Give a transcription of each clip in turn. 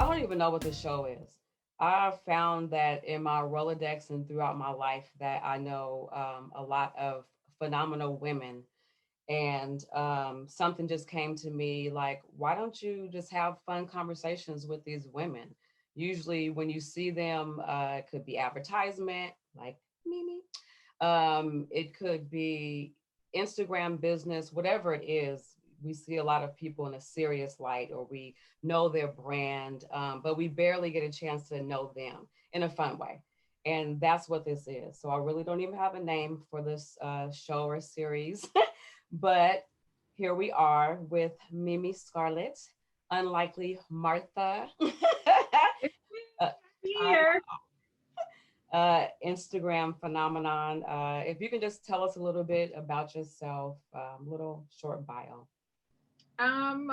I don't even know what the show is. I found that in my Rolodex and throughout my life that I know a lot of phenomenal women, and something just came to me like, why don't you just have fun conversations with these women? Usually, when you see them, it could be advertisement, like Mimi. It could be Instagram business, whatever it is. We see a lot of people in a serious light, or we know their brand, but we barely get a chance to know them in a fun way. And that's what this is. So I really don't even have a name for this show or series, but here we are with Mimi Scarlett, unlikely Martha. uh, I Here. Instagram phenomenon. If you can just tell us a little bit about yourself, little short bio. Um,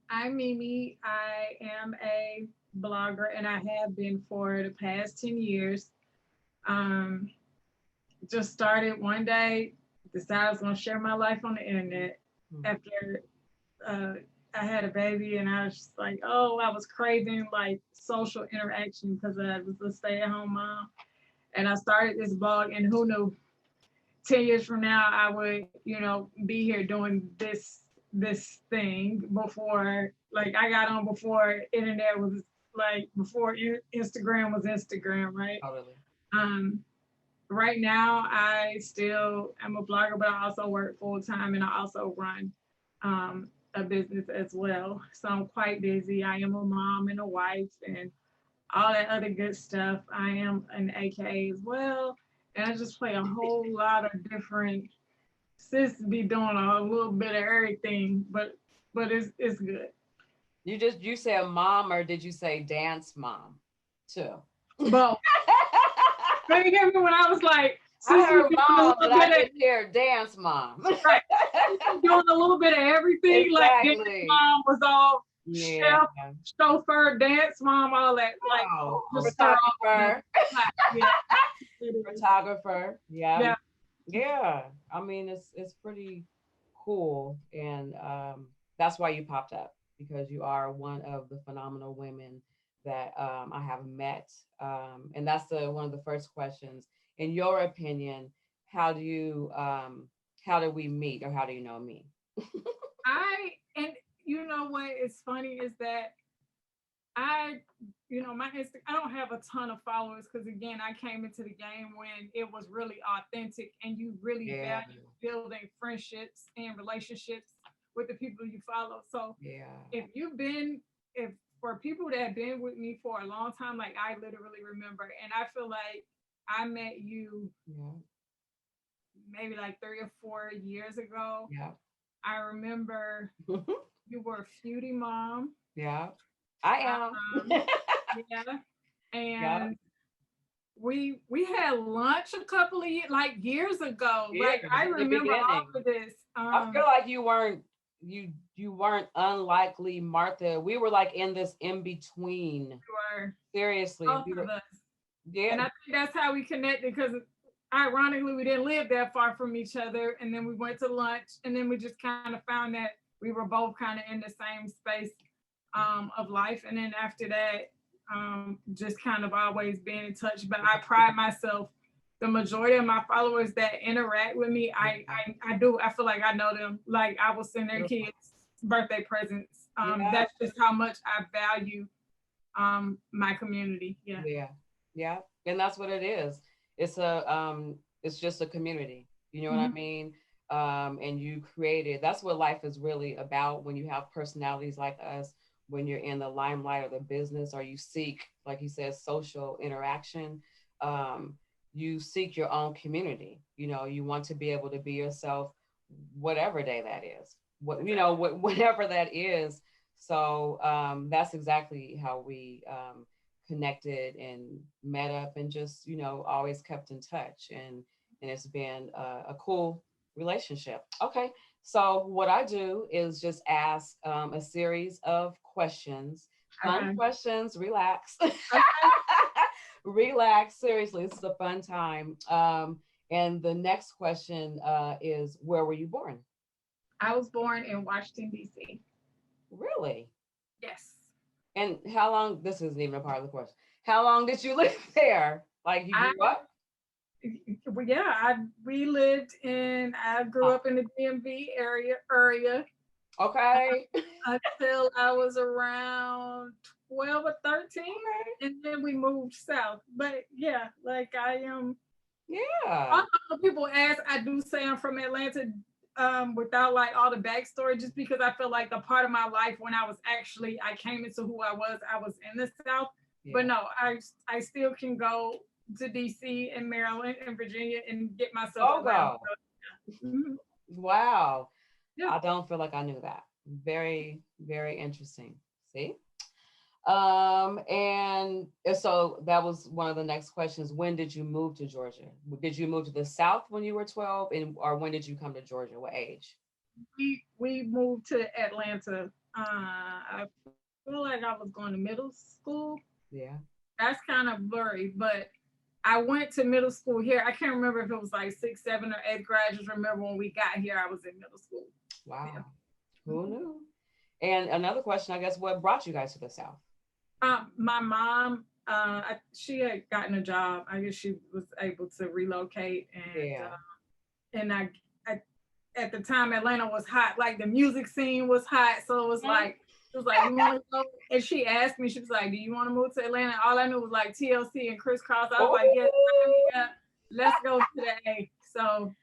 I'm Mimi. I am a blogger and I have been for the past 10 years. Um, just started one day, decided I was going to share my life on the internet Hmm. after uh, I had a baby, and I was just like, oh, I was craving like social interaction because I was a stay at home mom. And I started this blog, and who knew 10 years from now I would, be here doing this thing before, like, I got on before internet was, like, before Instagram was Instagram, right? Totally. Um right now I still am a blogger, but I also work full time and I also run a business as well. So I'm quite busy. I am a mom and a wife and all that other good stuff. I am an AK as well. And I just play a whole lot of different, sis be doing a little bit of everything, but it's good. You say a mom, or did you say dance mom too? But when you hear me when I was like, I sis be heard doing a mom, but little I bit of, didn't hear dance mom. right, sis be doing a little bit of everything. Like dance Exactly. mom was all Yeah. chef, chauffeur, dance mom, all that. Like Oh, just her all on the photographer. flat. Yeah, it is. Photographer. Yeah. Yeah. Yeah. I mean, it's pretty cool, and that's why you popped up, because you are one of the phenomenal women that I have met, and that's the one of the first questions. In your opinion, how do you how do we meet, or how do you know me? And you know what is funny is that I, my I don't have a ton of followers because again, I came into the game when it was really authentic and you really Yeah. value building friendships and relationships with the people you follow. So Yeah. if you've been, if for people that have been with me for a long time, like I literally remember, and I feel like I met you Yeah. maybe like 3 or 4 years ago. Yeah. I remember you were a foodie mom. Yeah. I am. Um, yeah, Yeah. and we had lunch a couple of years ago. Yeah. Like I In the remember beginning, all of this. I feel like you weren't unlikely Martha. We were like in this in between. We were Seriously, both we of were. us, Yeah. and I think that's how we connected because ironically we didn't live that far from each other, and then we went to lunch, and then we just kind of found that we were both kind of in the same space of life, and then after that, just kind of always being in touch. But I pride myself. The majority of my followers that interact with me, I do. I feel like I know them. Like I will send their Beautiful. kids birthday presents. Yeah. That's just how much I value my community. Yeah. Yeah. Yeah. And that's what it is. It's just a community. You know what I Mm-hmm. mean? And you created, that's what life is really about when you have personalities like us, when you're in the limelight of the business, or you seek, like you said, social interaction. Um, you seek your own community. You know, you want to be able to be yourself, whatever day that is. What you know, Exactly. whatever that is. So that's exactly how we connected and met up, and just always kept in touch, and it's been a cool relationship. Okay, so what I do is just ask a series of questions, fun Okay. questions. Relax. Okay. Relax, seriously, this is a fun time. And the next question is, where were you born? I was born in Washington D.C. Really? Yes. And how long? This isn't even a part of the question. How long did you live there? Like you I grew up? well, yeah, I grew Oh, up in the DMV area okay. until I was around 12 or 13, Okay. and then we moved south. But yeah, like I am. Yeah. Although people ask, I do say I'm from Atlanta, without like all the backstory, just because I feel like the part of my life when I came into who I was in the South. But Yeah. no, I still can go to DC and Maryland and Virginia and get myself Go around. go. So, mhm, Wow. yeah. I don't feel like I knew that. Very, very interesting. See? And so that was one of the next questions. When did you move to Georgia? Did you move to the South when you were 12? And or when did you come to Georgia? What age? We moved to Atlanta. I feel like I was going to middle school. Yeah. That's kind of blurry, but I went to middle school here. I can't remember if it was like sixth, seventh, or eighth grade. I just remember when we got here, I was in middle school. Yeah. Wow. Who knew? And another question, I guess, what brought you guys to the South? My mom, she had gotten a job. I guess she was able to relocate, Yeah. and I, at the time Atlanta was hot. Like the music scene was hot, so Mhm. it was like, you want to go? And she asked me, she was like, do you want to move to Atlanta? All I knew was like TLC and Crisscross. I was like, yes, sign me Oh, up. Let's go to the A. So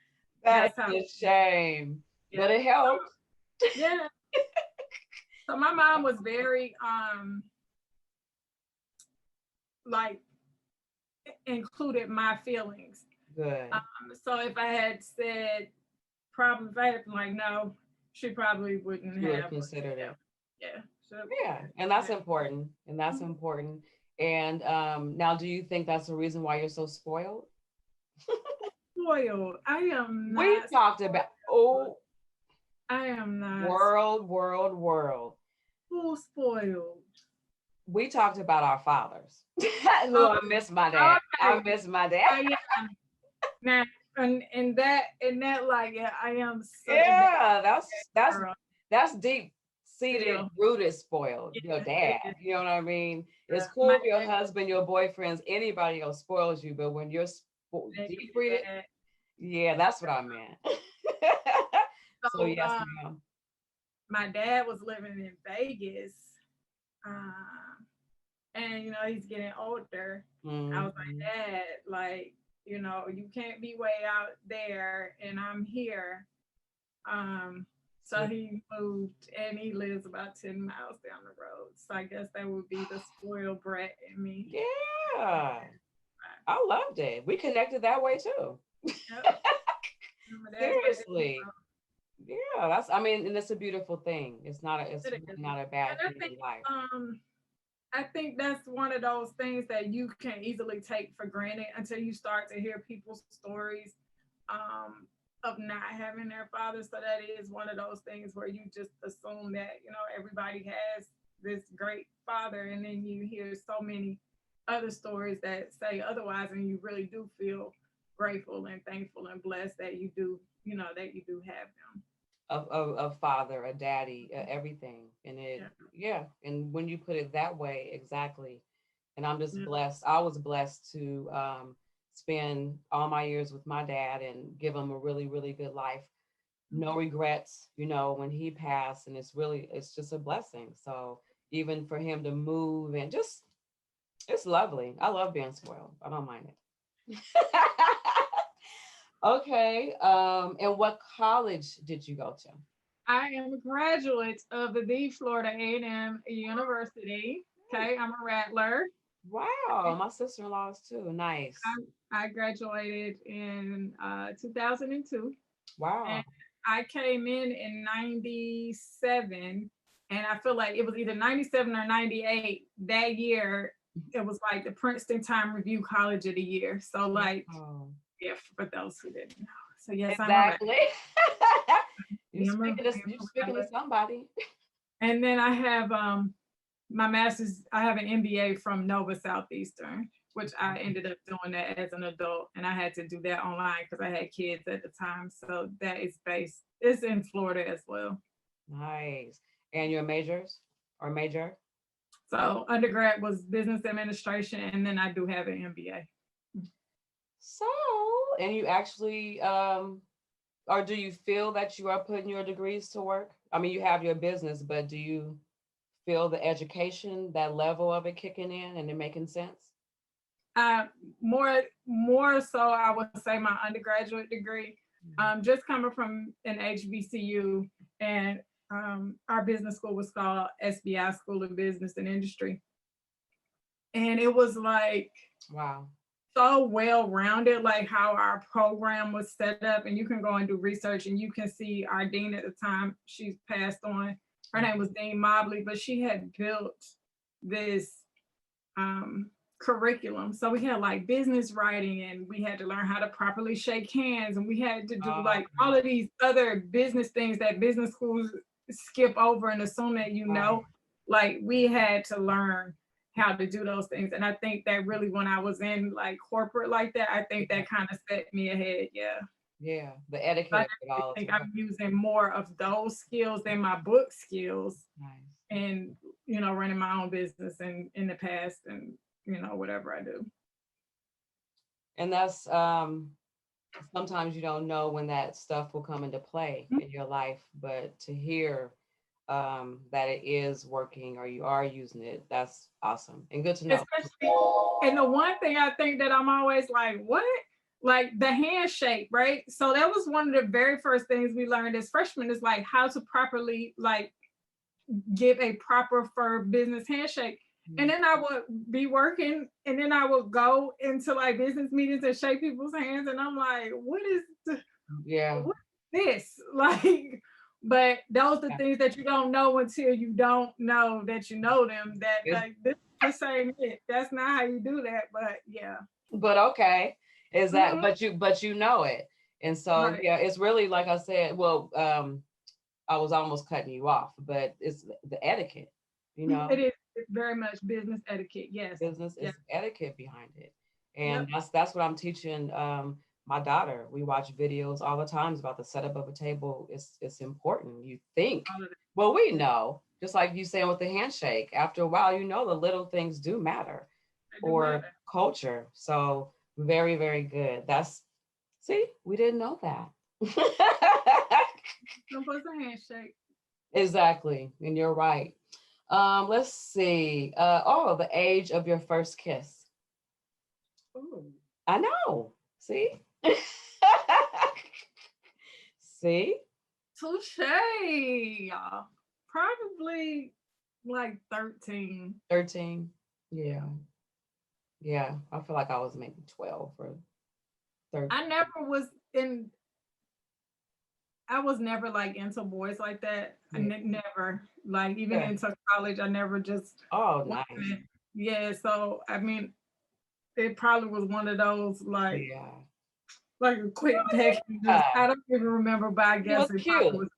that that's how. is a shame. Yeah. But it helped. Yeah. So my mom was very like included my feelings. Good. So if I had said probably if I had been like no, she probably wouldn't You would have have. But considered yeah, it. yeah. So Yeah. And that's important. And that's yeah. important. And now do you think that's the reason why you're so spoiled? Spoiled. I am We not talked about spoiled. oh I am not world. full spoiled. We talked about our fathers. Oh, Lord, I miss my dad. I okay. miss my dad. Yeah. Now and that like yeah, I am such a big Yeah, girl. that's deep seated, Still. rooted spoiled. Your Yeah, it dad, is. you know what I mean? It's My cool if your husband, your boyfriends, anybody else spoils you, but when you're deep rooted, dad. yeah, that's what I meant. So So yes, ma'am. my dad was living in Vegas. Um, and he's getting older. I was Hmm. like, Dad, like, you can't be way out there and I'm here. Um, so See, he moved and he lives about 10 miles down the road. So I guess that would be the spoiled brat in me. yeah, I loved it. We connected that way too. Yep. My dad's right there. Seriously. Yeah, that's I mean, and it's a beautiful thing. It's It really is. not a bad And thing in life. I think that's one of those things that you can easily take for granted until you start to hear people's stories um, of not having their father. So that is one of those things where you just assume that everybody has this great father, and then you hear so many other stories that say otherwise, and you really do feel grateful and thankful and blessed that you do have them. A father, a daddy, everything. And Yeah. yeah. And when you put it that way, exactly. And I'm just Yeah. blessed. I was blessed to spend all my years with my dad and give him a really, really good life. No regrets, when he passed. And it's just a blessing. So even for him to move and just, it's lovely. I love being spoiled. I don't mind it. Okay. And what college did you go to? I am a graduate of the Florida A&M University. Okay, I'm a Rattler. Wow, my sister-in-law is too. Nice. I graduated in 2002, and Wow. I came in '97, and I feel like it was either '97 or '98. That year, it was like the Princeton Time Review College of the Year. So, like, Wow. yeah, for those who didn't know. So, yes, I'm a Rattler. Exactly. You're I'm a speaking to Rattler. somebody. And then I have my master's, I have an MBA from Nova Southeastern, which I ended up doing that as an adult. And I had to do that online because I had kids at the time. So that is it's in Florida as well. Nice. And your majors or major? So undergrad was business administration, and then I do have an MBA. So, and you actually, or do you feel that you are putting your degrees to work? I mean, you have your business, but do you feel the education, that level of it kicking in and it making sense? Uh, more so, I would say my undergraduate degree, just coming from an HBCU, and our business school was called SBI School of Business and Industry, and it was like Wow. so well rounded, like how our program was set up. And you can go and do research, and you can see our dean at the time, she's passed on. Her name was Dean Mobley, but she had built this curriculum. So we had like business writing, and we had to learn how to properly shake hands, and we had to do like all of these other business things that business schools skip over and assume that you know. Like we had to learn how to do those things. And I think that really, when I was in like corporate like that, I think that kind of set me ahead. Yeah. Yeah, the etiquette I of it all. think I'm using more of those skills than my book skills, Nice. and running my own business and in the past, and whatever I do. And that's sometimes you don't know when that stuff will come into play in your life, but to hear that it is working or you are using it, that's awesome and good to know. Especially, and the one thing I think that I'm always like, what? Like the handshake, right? So that was one of the very first things we learned as freshmen, is like how to properly like give a proper for business handshake. And then I would be working, and then I would go into like business meetings and shake people's hands, and I'm like, what is this? Like, but those are the things that you don't know until you don't know that you know them. That like this ain't it. That's not how you do that. But yeah. But okay, is that? But you know it, and so yeah, it's really like I said. Well, I was almost cutting you off, but it's the etiquette. It is. It's very much business etiquette. Yes. Business is etiquette behind it. And that's what I'm teaching my daughter. We watch videos all the times about the setup of a table. It's important. You think, well, we know, just like you saying with the handshake, after a while, the little things do matter or culture. So very, very good. See, we didn't know that. Supposed to handshake. Exactly. And you're right. Let's see. The age of your first kiss. Ooh. I know. See? See? Touche. Probably like 13. 13. Yeah. Yeah. I feel like I was maybe 12 or 13. I was never like into boys like that. Never, like even into college, I never just. Oh, nice. Yeah, so I mean, it probably was one of those like a quick text. I don't even remember, but I guess it was cute.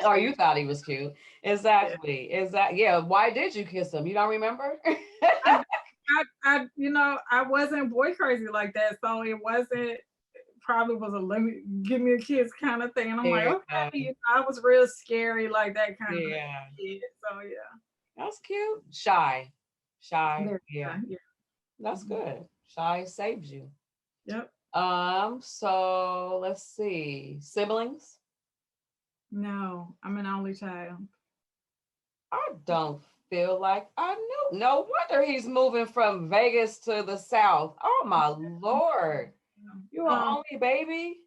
Or you thought he was cute. Exactly. Yeah. Why did you kiss him? You don't remember? I wasn't boy crazy like that, so it wasn't. Probably was a give me a kiss kind of thing. And I'm like, okay, I was real scary like that kind of kid. So yeah. That's cute. Shy. Yeah. That's good. Shy saves you. Yep. So let's see. Siblings? No, I'm an only child. I don't feel like I knew. No wonder he's moving from Vegas to the South. Oh my Lord. You're an only baby?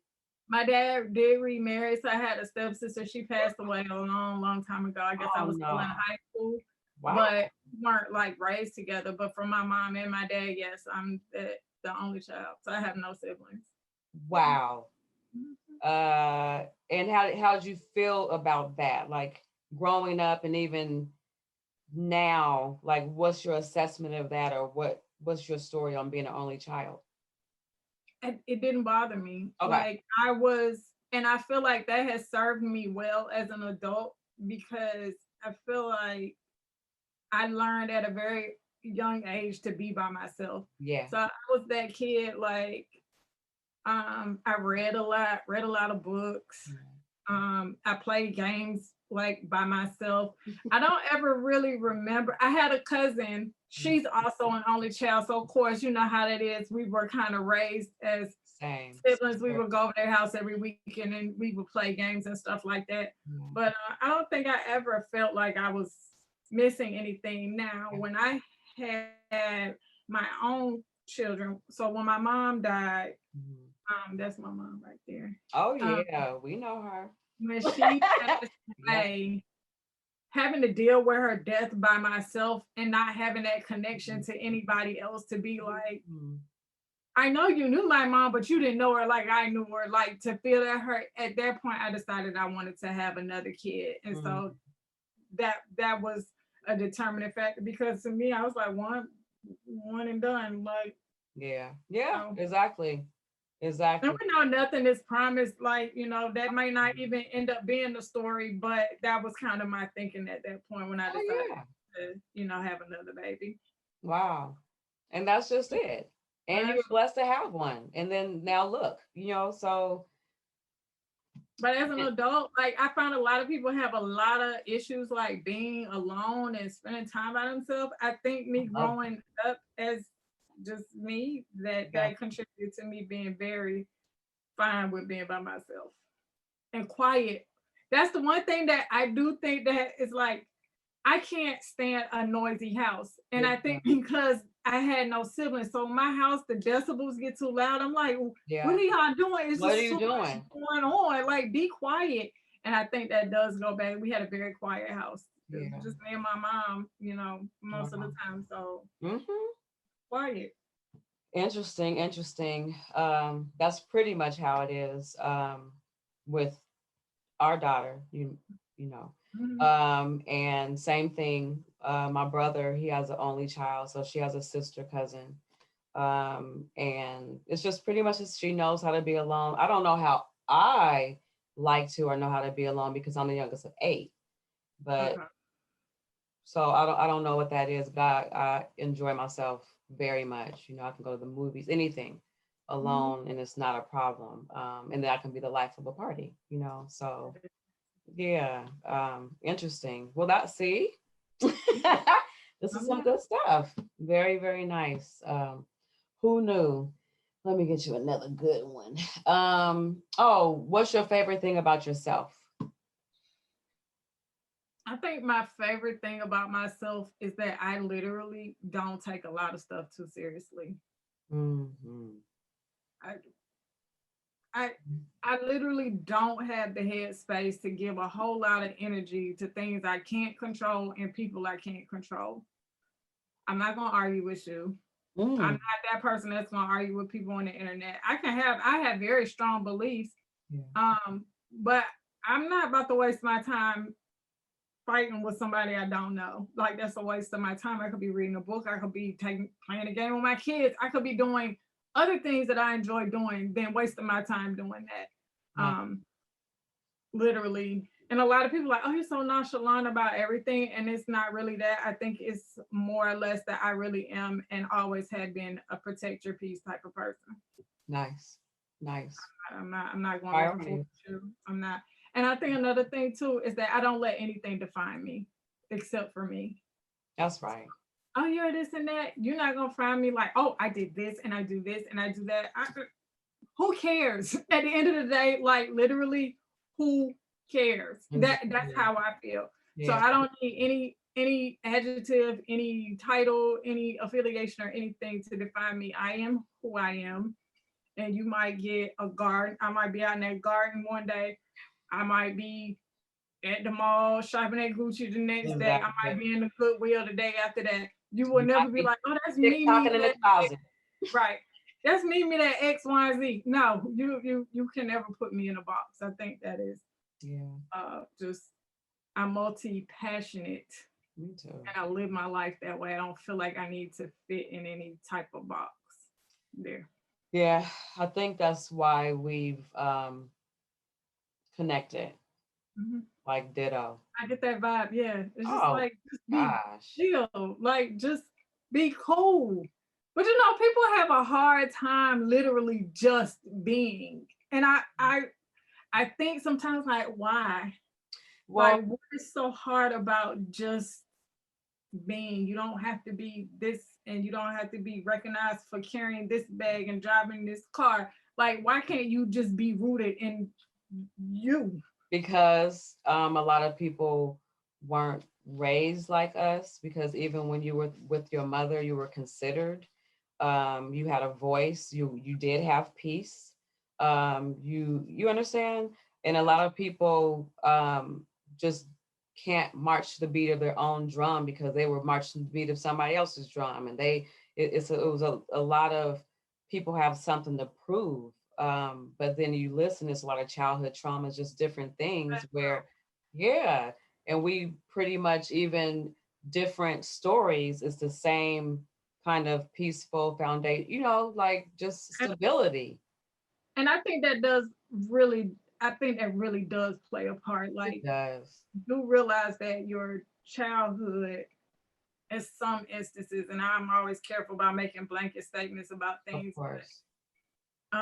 My dad did remarry, so I had a stepsister. She passed away a long, long time ago. I guess I was still in high school. Wow. But we weren't like raised together. But from my mom and my dad, yes, I'm the only child. So I have no siblings. Wow. And how did you feel about that? Like growing up and even now, like what's your assessment of that, or what's your story on being an only child? It didn't bother me. Okay. Like and I feel like that has served me well as an adult, because I feel like I learned at a very young age to be by myself. Yeah. So I was that kid, like, I read a lot of books. I played games like by myself. I don't ever really remember. I had a cousin. She's also an only child. So of course, you know how that is. We were kind of raised as Same. siblings. We would go over their house every weekend and we would play games and stuff like that. Mm. But I don't think I ever felt like I was missing anything. Now, when I had my own children, so when my mom died, Mhm. that's my mom right there. Oh Um, yeah, we know her. when she passed Yeah. away, having to deal with her death by myself and not having that connection to anybody else to be like, Mhm. I know you knew my mom, but you didn't know her like I knew her. Like to feel that her at that point, I decided I wanted to have another kid, and Mhm. so that was a determining factor because to me, I was like one and done. Like Yeah. Yeah. you know, Exactly. and Exactly. we know nothing is promised. Like that might not even end up being the story, but that was kind of my thinking at that point when I Oh decided yeah. to have another baby. Wow. And that's just it. And you were That's blessed to have one. And then now look, so But as an adult, like I found a lot of people have a lot of issues like being alone and spending time by themselves. I think me love growing up as just me yeah. that contributed to me being very fine with being by myself and quiet. That's the one thing that I do think that is like I can't stand a noisy house. And Yeah. I think because I had no siblings, so my house, the decibels get too loud. I'm like, what Yeah. are y'all doing? It's What are just you so much doing? going on. Like, be quiet. And I think that does go back. We had a very quiet house. It was Yeah. just me and my mom, most of the Wow. time. So Hmm. quiet. Interesting, interesting. That's pretty much how it is with our daughter, you know. Mhm. And same thing, my brother, he has an only child, so she has a sister cousin. And it's just pretty much as she knows how to be alone. I don't know how I like to or know how to be alone because I'm the youngest of eight. But Okay. so I don't know what that is, but I enjoy myself very much. I can go to the movies, anything Mhm. alone, and it's not a problem. And then I can be the life of a party. So yeah, interesting. Well, see, this is some Okay. good stuff. Very, very nice. Who knew? Let me get you another good one. Oh, what's your favorite thing about yourself? I think my favorite thing about myself is that I literally don't take a lot of stuff too seriously. Hmm. I I I literally don't have the headspace to give a whole lot of energy to things I can't control and people I can't control. I'm not gonna argue with you. I'm Mm. not that person that's gonna argue with people on the internet. I have very strong beliefs, Yeah. but I'm not about to waste my time fighting with somebody I don't know. Like that's a waste of my time. I could be reading a book. I could be playing a game with my kids. I could be doing other things that I enjoy doing than wasting my time doing that. No. Literally. And a lot of people are like, oh, you're so nonchalant about everything. And it's not really that. I think it's more or less that I really am and always had been a protect your peace type of person. Nice. Nice. I'm not going back and forth Priorities. with you. I'm not. And I think another thing too is that I don't let anything define me except for me. That's right. Oh, you're this and that. You're not gonna find me like, oh, I did this and I do this and I do that. Who cares? At the end of the day, like literally, who cares? That's Mhm. how I feel. So Yeah. I don't need any adjective, any title, any affiliation or anything to define me. I am who I am. And you might get a garden. I might be out in that garden one day. I might be at the mall shopping at Gucci the next day. I might Exactly. be in the Goodwill the day after that. You will You never might be be like, oh, that's TikToking Mimi. in the That closet. right. That's Mimi. That X, Y, Z. No, you can never put me in a box. I think that is Yeah. just I'm multi passionate Me too. and I live my life that way. I don't feel like I need to fit in any type of box. There. Yeah. I think that's why we've connected. Mhm. Like ditto. I get that vibe. Yeah. It's just Oh like, just be gosh. chill. Like, just be cool. But people have a hard time literally just being. And I think sometimes like, why? Well, Like, what is so hard about just being? You don't have to be this, and you don't have to be recognized for carrying this bag and driving this car. Like, why can't you just be rooted in you? because a lot of people weren't raised like us, because even when you were with your mother, you were considered. You had a voice. You did have peace. You understand? And a lot of people just can't march to the beat of their own drum because they were marching to the beat of somebody else's drum, and it was a lot of people have something to prove. But then you listen, it's a lot of childhood traumas, just different things where, yeah, and we pretty much even different stories. It's the same kind of peaceful foundation, like just And, stability. and I think that does really, I think that really does play a part. It Like, does, do realize that your childhood, in some instances, and I'm always careful about making blanket statements about of things, course. but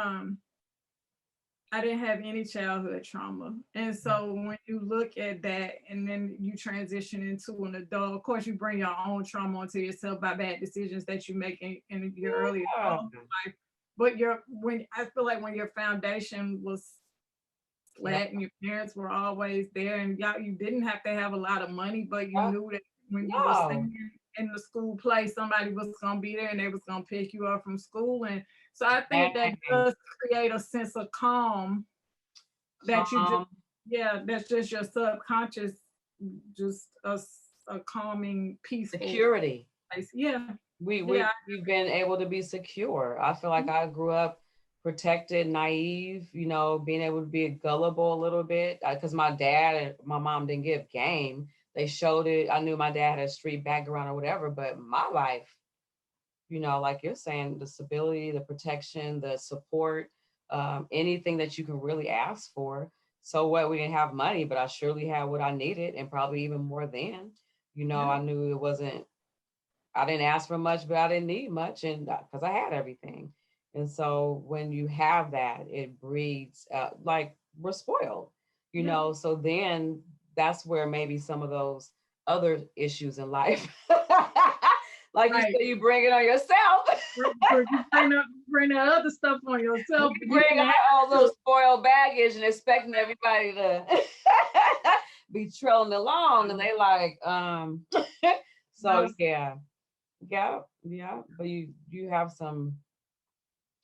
I didn't have any childhood trauma. And Yeah. so when you look at that and then you transition into an adult, of course you bring your own trauma onto yourself by bad decisions that you make in your early Yeah. adult life. But when I feel like when your foundation was Yeah. flat and your parents were always there and y'all, you didn't have to have a lot of money, but you Yeah. knew that when you were No. singing in the school play, somebody was gonna be there and they was gonna pick you up from school. And so I think that Dang. does create a sense of calm that you just, Calm. yeah, that's just your subconscious, just a calming, peaceful Security. place. Yeah, We yeah. we've been able to be secure. I feel like I grew up protected, naive, being able to be gullible a little bit, because my dad and my mom didn't give game. They showed it. I knew my dad had a street background or whatever, but my life, like you're saying, the stability, the protection, the support, anything that you can really ask for. So what, we didn't have money, but I surely had what I needed, and probably even more than. Yeah. I knew it wasn't, I didn't ask for much, but I didn't need much, and because I had everything. And so when you have that, it breeds, like we're spoiled, Yeah. So then that's where maybe some of those other issues in life, like you Right. said, you bring it on yourself. You bring that other stuff on We yourself, but you bring didn't have out all to. those spoiled baggage and expecting everybody to be trolling along, and they like, so No, yeah. Yeah, yeah, but you have some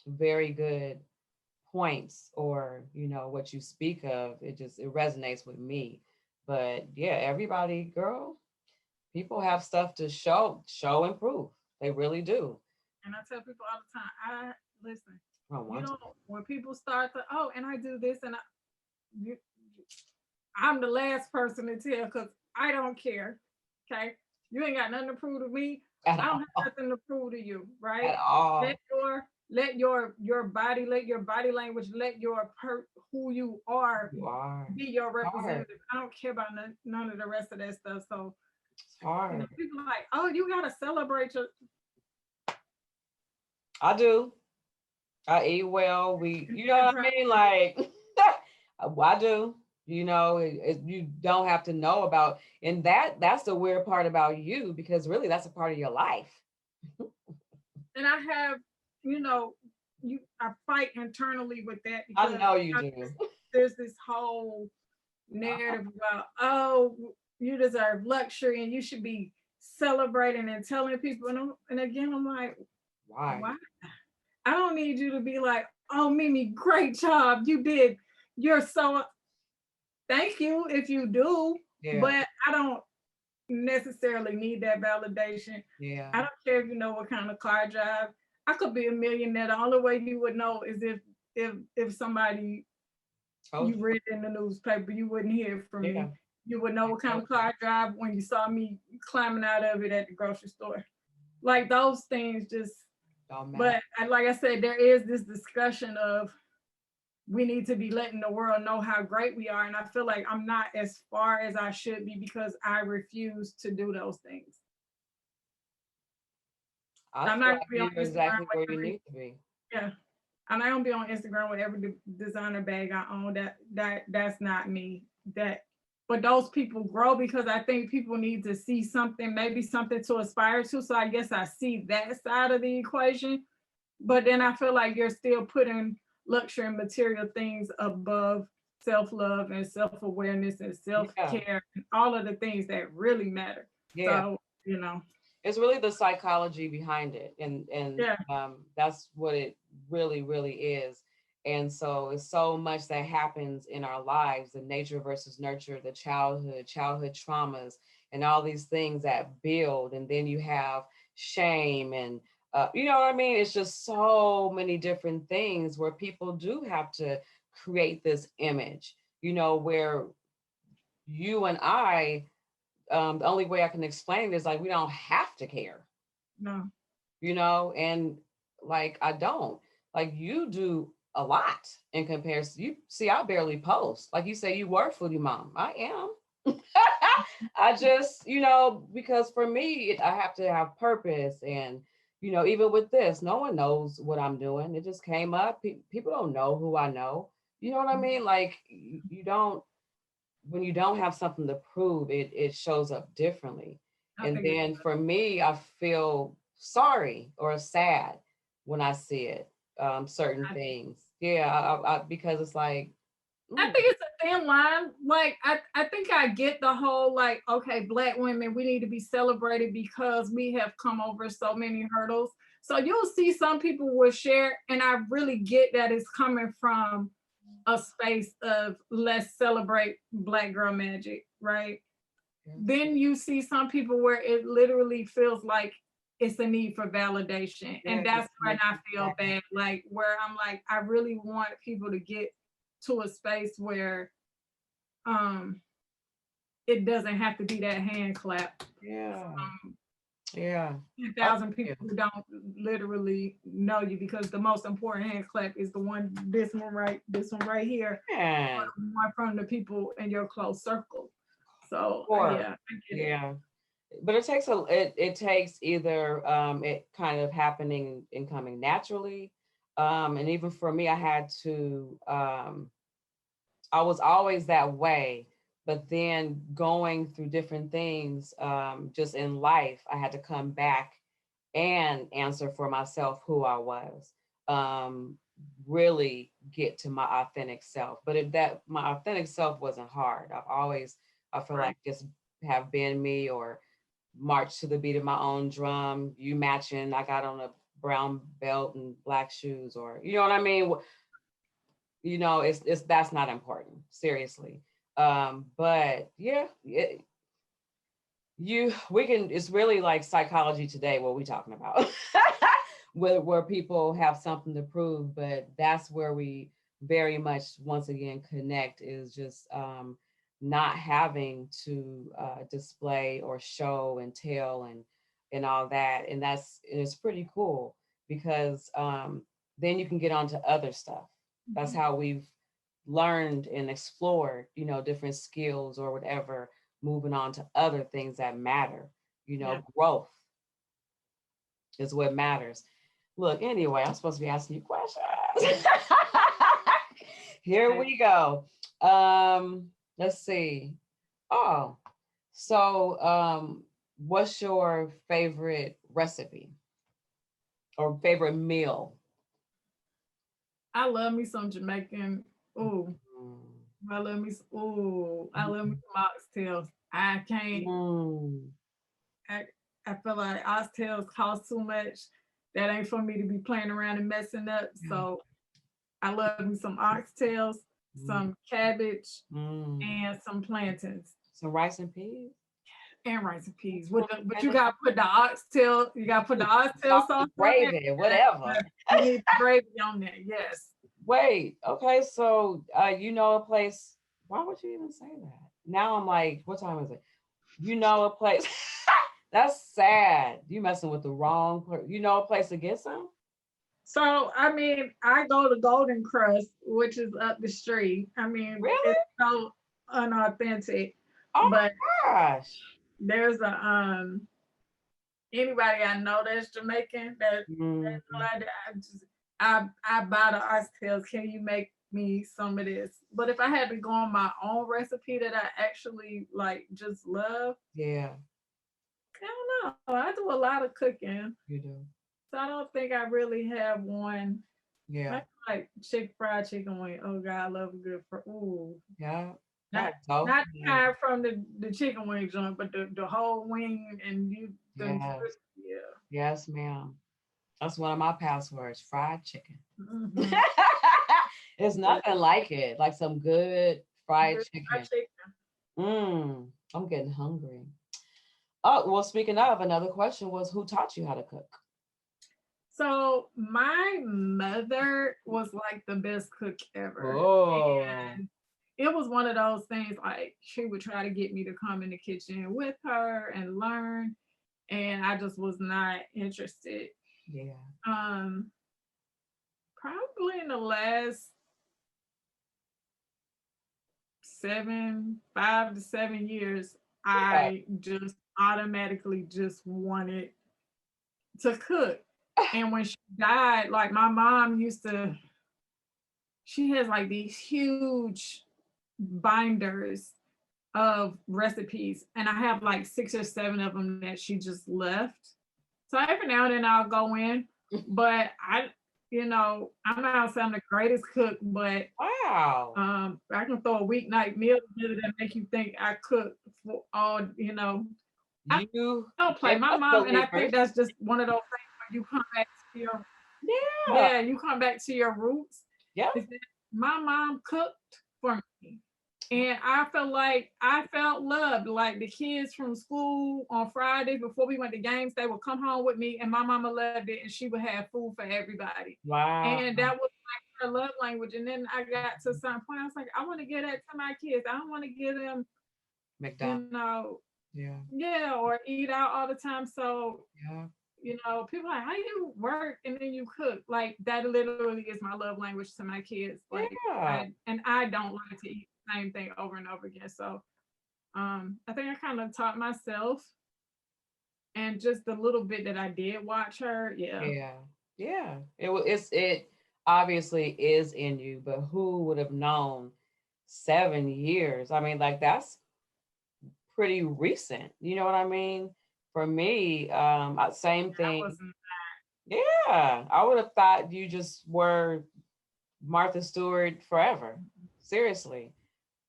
very good points, or what you speak of. It resonates with me. But yeah, everybody, girl, people have stuff to show and prove. They really do. and I tell people all the time, I listen. I don't You want to. know, when people start to, oh, and I do this, and you, I'm the last person to tell because I don't care. Okay, you ain't got nothing to prove to me. At I don't all. have nothing to prove to you, At right? Let all. your body, let your body language, let who you are You are. be your It's hard. representative. I don't care about none of the rest of that stuff. So It's hard. people are like, oh, you gotta celebrate your. I do. I eat well. You know what I mean? Like, I do. You don't have to know about, and that's the weird part about you, because really that's a part of your life. And I have, you know, I fight internally with that I because know you do. there's this whole narrative about, oh, you deserve luxury and you should be celebrating and telling people. And again, I'm like, Why? why? I don't need you to be like, oh, Mimi, great job. You did. You're so, thank you if you do. Yeah. But I don't necessarily need that validation. Yeah. I don't care if you know what kind of car I drive. I could be a millionaire. The only way you would know is if somebody Told you you. read in the newspaper, you wouldn't hear from Yeah. me. You would know I what kind told of you. car I drive when you saw me climbing out of it at the grocery store. Like those things just, Don't matter. but like I said, there is this discussion of we need to be letting the world know how great we are. And I feel like I'm not as far as I should be because I refuse to do those things. I I'm feel not gonna like be on you're Instagram exactly with where you every, need to be. yeah. I'm not gonna be on Instagram with every designer bag I own. That's not me. That, but those people grow because I think people need to see something, maybe something to aspire to. So I guess I see that side of the equation. But then I feel like you're still putting luxury and material things above self-love and self-awareness and Yeah. self-care and all of the things that really matter. Yeah. So, you know, It's really the psychology behind it, and yeah, that's what it really is. And so it's so much that happens in our lives, the nature versus nurture, the childhood traumas, and all these things that build. And then you have shame, and you know what I mean? It's just so many different things where people do have to create this image, where you and I, the only way I can explain it is like we don't have to care, no, and like I don't. Like you do a lot in comparison. You see, I barely post. Like you say, you were foodie mom. I am. I just, because for me, I have to have purpose. And, even with this, no one knows what I'm doing. It just came up. People don't know who I know. You know what I mean? Like you don't, when you don't have something to prove, it shows up differently. I And think it's then for me, I feel sorry or sad when I see it, certain I things. Yeah, because it's like, I mm, think it's a thin line. Like I think I get the whole like, okay, Black women, we need to be celebrated because we have come over so many hurdles. So you'll see some people will share, and I really get that it's coming from a space of let's celebrate Black girl magic, right? yeah, Then you see some people where it literally feels like it's a need for validation. yeah, And just that's to when make I you feel sad. bad. Like where I'm like, I really want people to get to a space where um it doesn't have to be that hand clap Yeah, from yeah. I 10,000 people feel who don't literally know you, because the most important hand clap is the one, this one right here, or man. the one from the people in your close circle. So Or yeah, I get it. yeah. But it takes either it kind of happening and coming naturally. And even for me, I was always that way, but then going through different things, just in life, I had to come back and answer for myself who I was. Um, really get to my authentic self. But if that my authentic self wasn't hard, I feel Right. like just have been me, or march to the beat of my own drum. You matching, I got on a brown belt and black shoes, or you know what I mean? It's that's not important, seriously. But yeah, we can, it's really like psychology today, what we talking about. where people have something to prove, but that's where we very much once again connect, is just not having to display or show and tell and all that. And it's pretty cool, because then you can get on to other stuff. That's Mhm. how we've learned and explored, different skills or whatever, moving on to other things that matter. Yeah. Growth is what matters. Look, anyway, I'm supposed to be asking you questions. Here Okay. we go. Let's see. Oh, so what's your favorite recipe or favorite meal? I love me some Jamaican. Ooh, Mm. I love me some oxtails. I can't. Mm. I, I feel like oxtails cost too much. That ain't for me to be playing around and messing up. Yeah. So I love me some oxtails, Mm. some cabbage, Mm. and some plantains Some rice and peas. and rice and peas. Well, But you depending gotta put the oxtail. You gotta put the oxtail sauce, the sauce on it. gravy, whatever. You need the gravy on there. Yes. Wait, okay, so you know a place. Why would you even say that? Now I'm like, what time is it? You know a place. That's sad. You messing with the wrong person. You know a place to get some? So I mean, I go to Golden Crust, which is up the street. I mean, Really? it's so unauthentic, Oh but my gosh. there's a anybody I know that's Jamaican that Mm, like that, I buy the oxtails. Can you make me some of this. But if I had to go on my own recipe that I actually like just love, Yeah, I don't know. I do a lot of cooking. you do. So I don't think I really have one. Yeah, I like fried chicken wing. Oh God, I love a good ooh. yeah. Not That tofu. not the kind from the chicken wing joint, but the whole wing and you the Yes, yeah. yes, ma'am. That's one of my passwords, fried chicken. Mm-hmm. It's nothing like it, like some good fried Good fried chicken. chicken. I'm getting hungry. Oh, well, speaking of, another question was who taught you how to cook? So my mother was like the best cook ever. Oh, And it was one of those things like she would try to get me to come in the kitchen with her and learn. And I just was not interested. yeah. Um, Probably in the last 5 to 7 years, Okay. I just automatically just wanted to cook. And when she died, like my mom used to, she has like these huge binders of recipes, and I have like 6 or 7 of them that she just left. So every now and then I'll go in, but I'm not saying I'm the greatest cook, but Wow. I can throw a weeknight meal together that make you think I cook for all. I You don't play. give My us mom, and I think believers. that's just one of those things where you come back to your Yeah. yeah, you come back to your roots. Yep. Is that my mom cooked for me. And I felt like I felt loved. Like the kids from school on Fridays before we went to games, they would come home with me, and my mama loved it, and she would have food for everybody. Wow. And that was like her love language. And then I got to some point, I was like, I want to give that to my kids. I don't want to give them, McDonald's. you know, Yeah. yeah, or eat out all the time. So Yeah. people are like, how you work and then you cook? Like that literally is my love language to my kids. Like Yeah. I don't like to eat the same thing over and over again. So I think I kind of taught myself and just the little bit that I did watch her, yeah. Yeah. Yeah. It obviously is in you, but who would have known 7 years? I mean, like that's pretty recent. You know what I mean? For me, same I thing. wasn't Yeah. I would have thought you just were Martha Stewart forever. Seriously.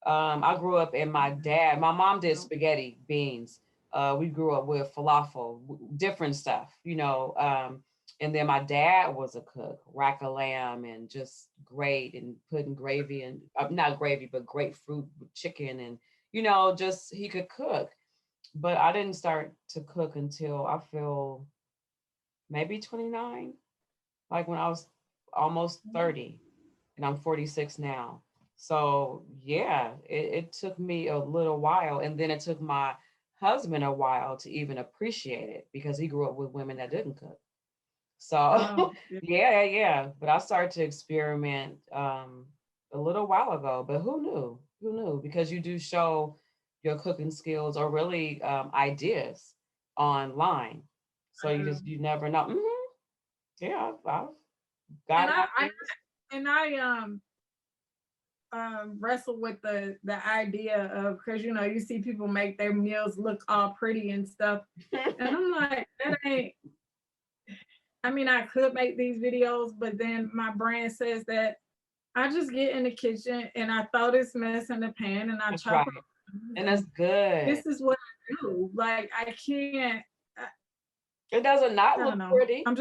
I grew up and my mom did spaghetti beans. We grew up with falafel, different stuff, and then my dad was a cook, rack of lamb and just great and putting gravy and not gravy, but grapefruit with chicken and, just he could cook. But I didn't start to cook until I feel maybe 29, like when I was almost 30 and I'm 46 now. So yeah, it took me a little while. And then it took my husband a while to even appreciate it because he grew up with women that didn't cook. So yeah. yeah, yeah. But I started to experiment a little while ago. But who knew? Who knew? Because you do show your cooking skills or really ideas online. So you never know. Yeah, I've And got I ideas. and I wrestle with the idea of, because you see people make their meals look all pretty and stuff, and I'm like, that ain't. I mean, I could make these videos, but then my brain says that I just get in the kitchen and I throw this mess in the pan and I That's chop right. it. And that's And good. this is what I do. Like I can't. It doesn't not I don't look know. pretty. I'm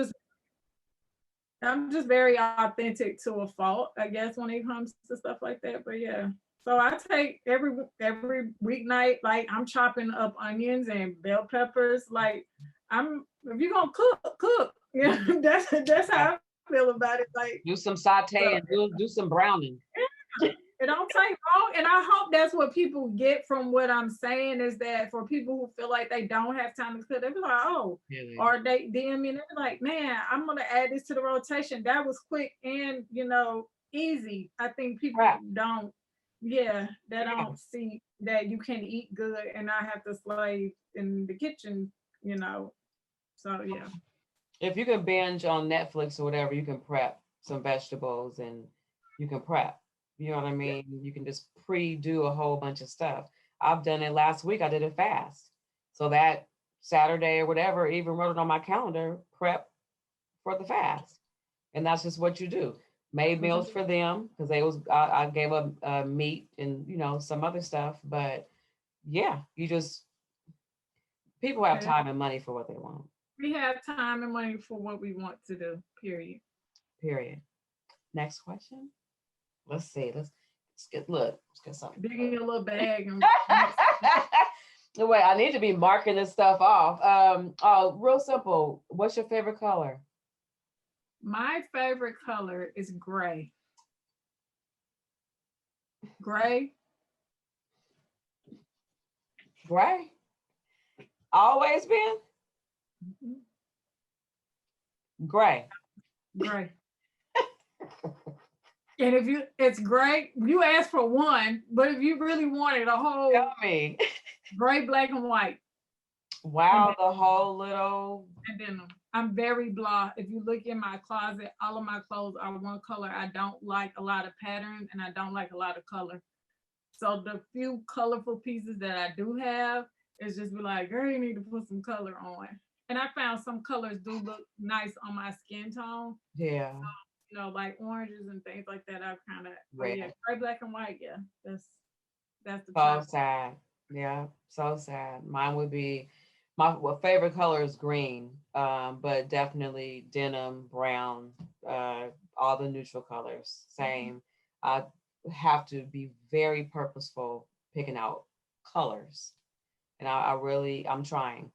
just very authentic to a fault, I guess, when it comes to stuff like that. But yeah. So I take every weeknight, like I'm chopping up onions and bell peppers. Like I'm if you're gonna cook, cook. Yeah, that's Yeah. how I feel about it. Like Do some so saute and do some browning. it don't take long. And I hope that's what people get from what I'm saying, is that for people who feel like they don't have time to cook, they be like, oh, Yeah, they do. or they DM me and they're like, man, I'm gonna add this to the rotation. That was quick and easy. I think people Crap. don't, yeah, they Yeah. don't see that you can eat good and not have to slave in the kitchen, you know. So yeah. If you can binge on Netflix or whatever, you can prep some vegetables and you can prep. You know what I Yeah. mean? You can just pre-do a whole bunch of stuff. I've done it last week. I did it fast. So that Saturday or whatever, even wrote it on my calendar, prep for the fast. And that's just what you do. That's Made what you meals do. for them because they was I gave up meat and some other stuff. But yeah, you just people have Yeah. time and money for what they want. We have time and money for what we want to do, period. Period. Next question. Let's see. Let's get let's get something. Dig in your little bag and Wait, I need to be marking this stuff off. Oh, real simple. What's your favorite color? my favorite color is gray. Gray. Gray. Always been Mhm. gray. Gray. And if it's gray, you ask for one, but if you really wanted a whole Tell me. gray, black, and white, and Wow, the whole little. denim. I'm very blah. If you look in my closet, all of my clothes are one color. I don't like a lot of patterns and I don't like a lot of color. So the few colorful pieces that I do have is just be like, girl, you need to put some color on. And I found some colors do look nice on my skin tone, Yeah, like oranges and things like that. I kind of, but yeah, red. gray, black, and white. Yeah, that's the So top. sad. Yeah, so sad. Mine would be my favorite color is green, but definitely denim, brown, uh, all the neutral colors. Mhm. Same. I have to be very purposeful picking out colors, and I'm trying.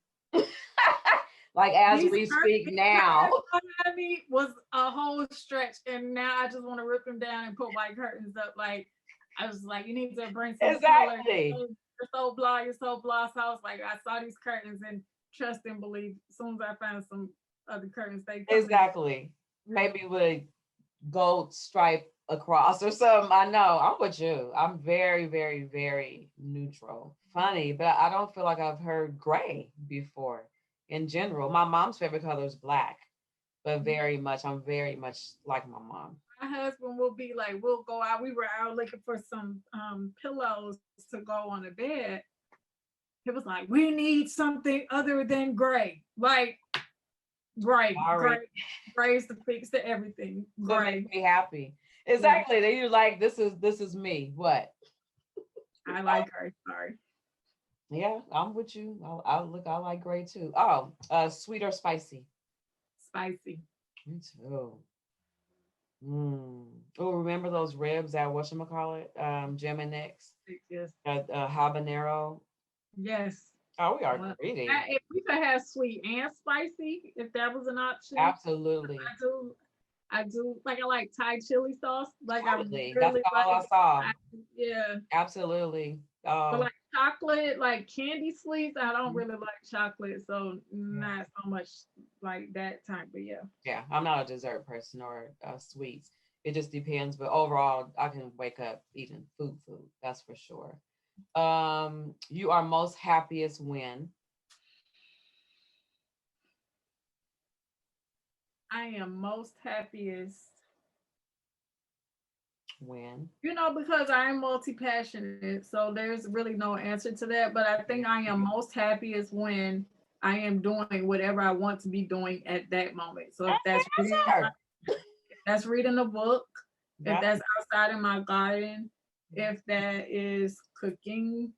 Like as we speak These now. curtains behind me was a whole stretch, and now I just want to rip them down and put white curtains up. Like I was like, you need to bring some color. Exactly. You're so blah, you're so blah. So I was like, I saw these curtains and trust and believe. As soon as I found some other curtains, they come in. Exactly. Maybe with a gold stripe across or something. I know. I'm with you. I'm very, very, very neutral. Funny, but I don't feel like I've heard gray before in general. My mom's favorite color is black, but I'm very much like my mom. My husband will be like, we'll go out. We were out looking for some pillows to go on the bed. He was like, we need something other than gray. Like Sorry. gray is the fix to everything. So it makes Gray. me happy. Yeah, Exactly. Then you're like, this is me. What? I like gray. Sorry. Yeah, I'm with you. I like gray too. Oh, sweet or spicy? Spicy. Me too. Mm. Oh, remember those ribs at whatchamacallit? Jim and Nick's? Yes. Habanero. Yes. Oh, we are Well, greedy. if we could have sweet and spicy, if that was an option, Absolutely. I do. I do like I like Thai chili sauce. Like I Totally. That's really all I like. saw. I, yeah. Absolutely. But Oh, like chocolate, like candy sweets, I don't mhm. really like chocolate, so Yeah. not so much like that type. But yeah, Yeah. I'm not a dessert person or sweets. It just depends. But overall, I can wake up eating food. That's for sure. You are most happiest I am most happiest. when. Because I am multi passionate, so there's really no answer to that. But I think Yeah. I am most happiest when I am doing whatever I want to be doing at that moment. So if That's that's the reading, answer. if that's reading a book, if Yeah. that's outside in my garden, Yeah. if that is cooking,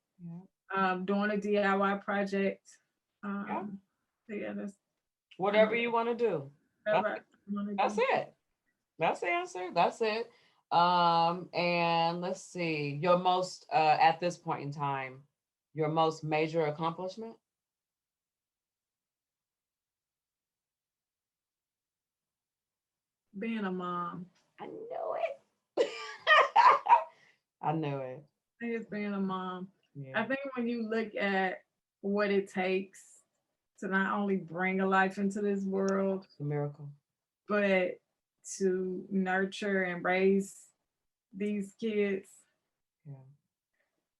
Yeah. doing a DIY project. Yeah. Um, so yeah, that's kind Whatever of you want to do. whatever That's I want to that's do. it. That's the answer. That's it. And let's see. Your most at this point in time, your most major accomplishment? Being a mom, I knew it. I knew it. I think it's being a mom. I Yeah. think when you look at what it takes to not only bring a life into this world, It's a miracle. but to nurture and raise these kids, Yeah.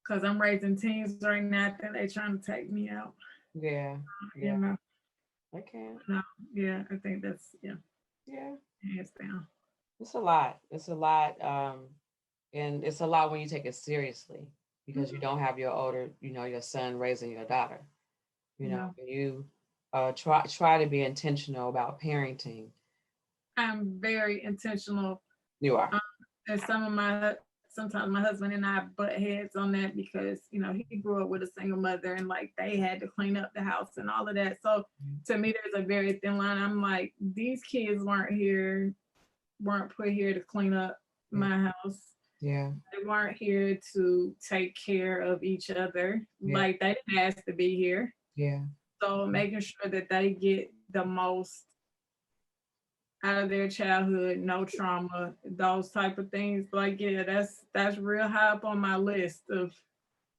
because I'm raising teens right now. I think they're trying to take me out. Yeah. You Yeah. know, I can. no, yeah, I think that's yeah, Yeah. hands down. It's a lot. It's a lot. And it's a lot when you take it seriously because you Mhm. don't have your older, your son raising your daughter. No, You try to be intentional about parenting. I'm very intentional. You are. Um, and sometimes my husband and I butt heads on that because he grew up with a single mother and like they had to clean up the house and all of that. So to me, there's a very thin line. I'm like, these kids weren't put here to clean up Yeah. my house. Yeah. They weren't here to take care of each other. Yeah. Like they didn't ask to be here. Yeah. So making sure that they get the most out of their childhood, no trauma, those type of things. Like, yeah, that's real high up on my list of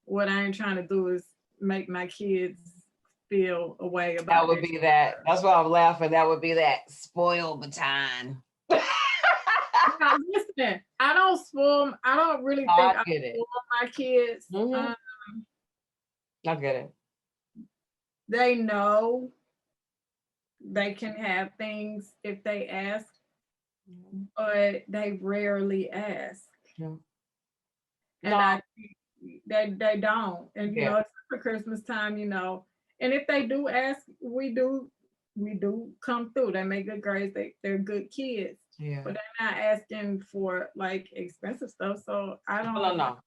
what I ain't trying to do is make my kids feel a way That about would their be that. That's why I'm laughing. That would be that spoiled baton. now, listen, I don't spoil. I don't really think I I get it. spoil my kids. Hmm. I get it. They know they can have things if they ask, but they rarely ask. Yeah. And No. they don't. And Yeah. it's for Christmas time, And if they do ask, we do come through. They make good grades. They're good kids. Yeah. But they're not asking for like expensive stuff. So I No. No. don't No.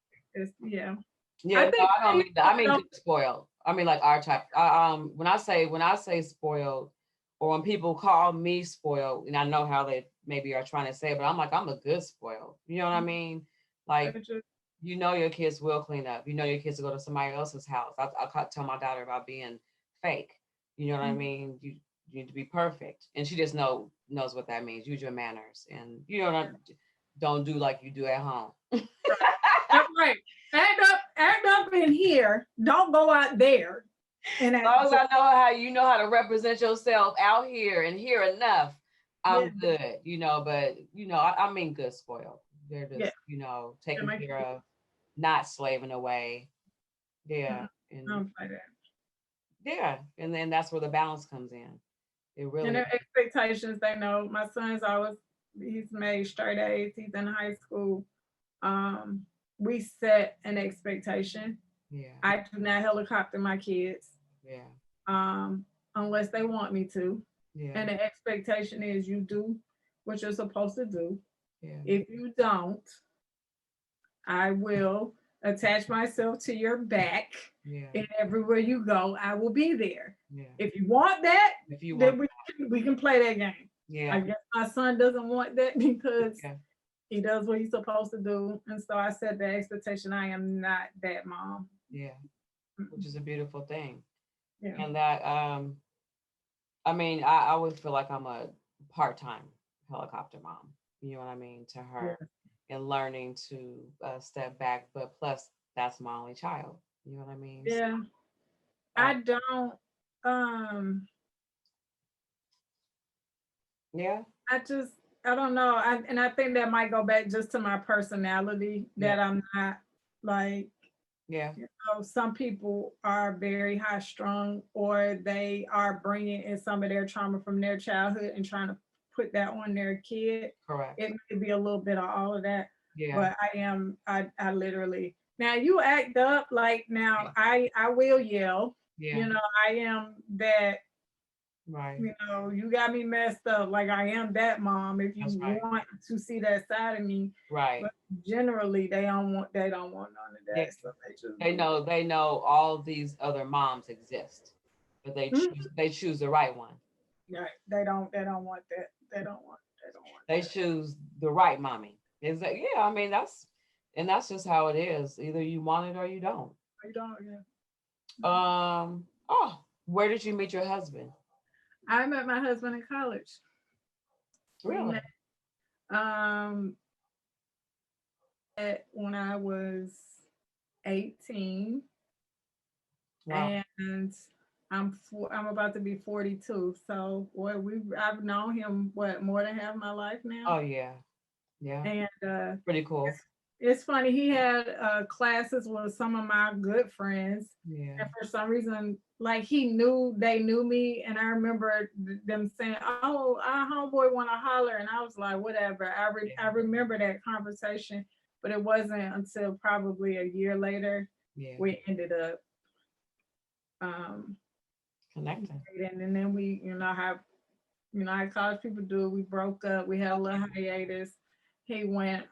yeah. Yeah. I No. think I don't they mean that. I mean don't good spoiled. I mean like our type. When I say spoiled, or when people call me spoiled, and I know how they maybe are trying to say, it, but I'm like I'm a good spoiled. You know what I mean? Like just your kids will clean up. Your kids will go to somebody else's house. I tell my daughter about being fake. You know what I mean? You need to be perfect, and she just knows what that means. Use your manners, and don't do like you do at home. right. That's right. Act up in here. Don't go out there and As act long as I know how you know how to represent yourself out here and here enough, yeah, I'm good. But I mean good spoiled. They're yeah. just Yeah, taken my care kids. of, not slaving away. I Yeah, and don't play that. yeah, and then that's where the balance comes in. It And really. their expectations, they know. My son's always he's made straight A's. He's in high school. Um, we set an expectation. Yeah, I do not helicopter my kids yeah, um, unless they want me to. yeah, And the expectation is you do what you're supposed to do. yeah, If you don't, I will attach myself to your back, yeah, and everywhere you go, I will be there. yeah. If you want that, If you want, then we can play that game. I yeah, guess my son doesn't want that because yeah, he does what he's supposed to do, and so I set the expectation. I am not that mom. yeah, which is a beautiful thing. Yeah, And that, I mean, I would feel like I'm a part-time helicopter mom. You know what I mean to yeah, her, and learning to step back. But plus, that's my only child. You know what I mean? So, yeah. uh, I don't. Um, yeah, I just. I don't know. And I think that might go back just to my personality yeah, that I'm not like yeah, some people are very high strung or they are bringing in some of their trauma from their childhood and trying to put that on their kid. correct. It may be a little bit of all of that, Yeah, but I literally now you act up like yeah, now I will yell. yeah, I am that. right. You got me messed up. Like I am that mom. If you That's right. want to see that side of me, Right. but generally they don't want none of Yeah. that. So they just They do know they know all these other moms exist, but they it. choose the right one. Right. They don't want that. They don't want They that. choose the right mommy. Is that yeah? I mean that's just how it is. Either you want it or you don't. They don't, yeah. Oh, where did you meet your husband? I met my husband in college. We Really? met um when I was 18 Wow. and I'm about to be 42. So I've known him more than half my life now. Oh yeah. Yeah. And Pretty cool. it's funny, he had classes with some of my good friends, Yeah. and for some reason, like they knew me, and I remember them saying, "Oh, our homeboy want to holler," and I was like, "Whatever." I Yeah. remember that conversation, but it wasn't until probably a year later Yeah. we ended up um Connecting. dating. And then we, how college people do. We broke up. We had a little hiatus. He went.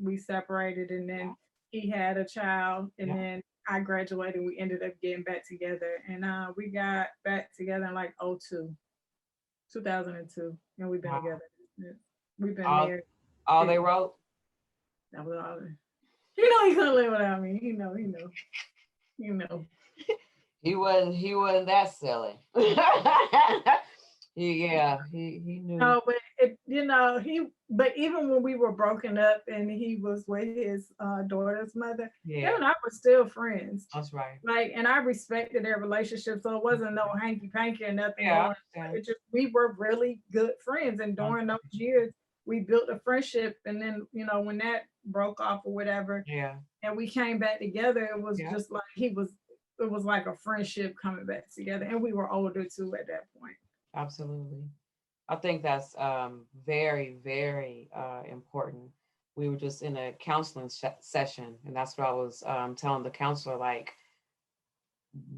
We separated, and then he had a child, and Yeah. then I graduated. We ended up getting back together, and we got back together in like 2002, and we've been Wow. together since. We've been All married. all they wrote. That was all. He couldn't live without me. He know. He wasn't that silly. he knew. No, but but even when we were broken up and he was with his daughter's mother, him Yeah, and I were still friends. that's right. Like, and I respected their relationship, so it wasn't no hanky panky or nothing Yeah, going. I It understand. just we were really good friends, and Um, during those years, we built a friendship. And then when that broke off or whatever, yeah, and we came back together, it was yeah, just like he was. It was like a friendship coming back together, and we were older too at that point. absolutely. I think that's very, very important. We were just in a counseling session, and that's what I was telling the counselor. Like,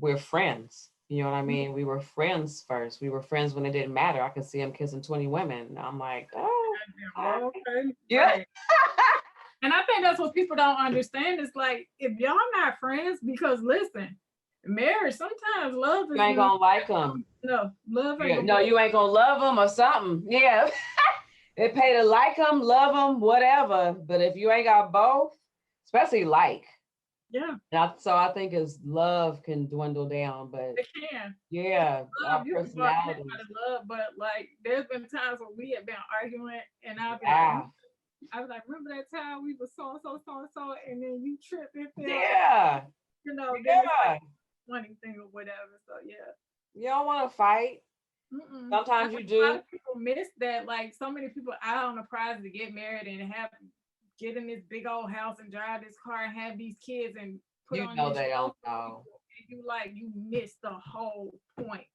we're friends. You know what I mean? We were friends first. We were friends when it didn't matter. I could see him kissing 20 women. I'm like, oh, Okay, yeah, right. And I think that's what people don't understand. It's like if y'all not friends, because listen, marriage sometimes love you is ain't gonna like him. no love ain't Yeah, gonna no, be. you ain't gonna love him or something. Yeah, they pay to like him, love him, whatever. But if you ain't got both, especially like, Yeah, so I think his love can dwindle down. But they can. yeah, our Love you can fall personalities. anybody love, but like there's been times where we have been arguing, and I'll be like, Yeah, I was like, remember that time we were so, and then you tripped and fell, and yeah, then it's like yeah. funny thing or whatever. So yeah. You don't want to fight. Mm-mm. I Sometimes you think a lot do. of people miss that. Like so many people out on the prize to get married and have get in this big old house and drive this car and have these kids and put You on know this they show don't for know. people. And you miss the whole point.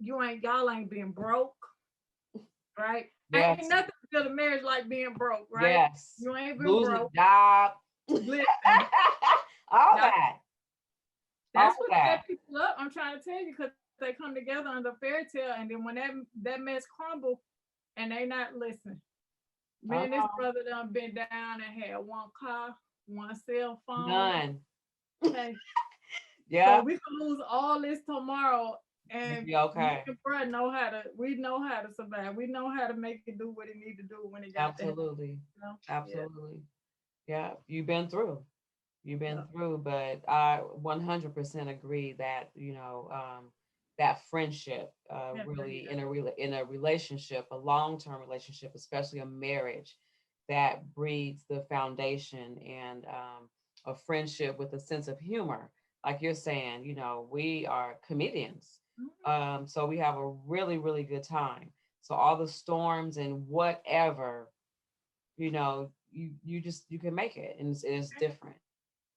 Y'all ain't being broke, right? Ain't Yes, nothing to the marriage like being broke, right? yes. You ain't been Losing a broke. job. Listen, All now that. All that's what that. set people up. I'm trying to tell you because they come together under fairy tale, and then when that mess crumble, and they not listen. Me and this Uh-huh. brother done been down and had one car, one cell phone. None. Okay. So Yeah. we could lose all this tomorrow. It'd And be me okay. and bro we know how to survive. We know how to make it do what it need to do when it got to happen. Absolutely. Yeah. Absolutely. Yeah. You've been through. You've been Yeah. through, but I 100% agree that, that friendship, Yeah. really in a relationship, a long-term relationship, especially a marriage, that breeds the foundation and a friendship with a sense of humor. Like you're saying, we are comedians. Mhm. So we have a really, really good time. So all the storms and whatever, you can make it, and it's different,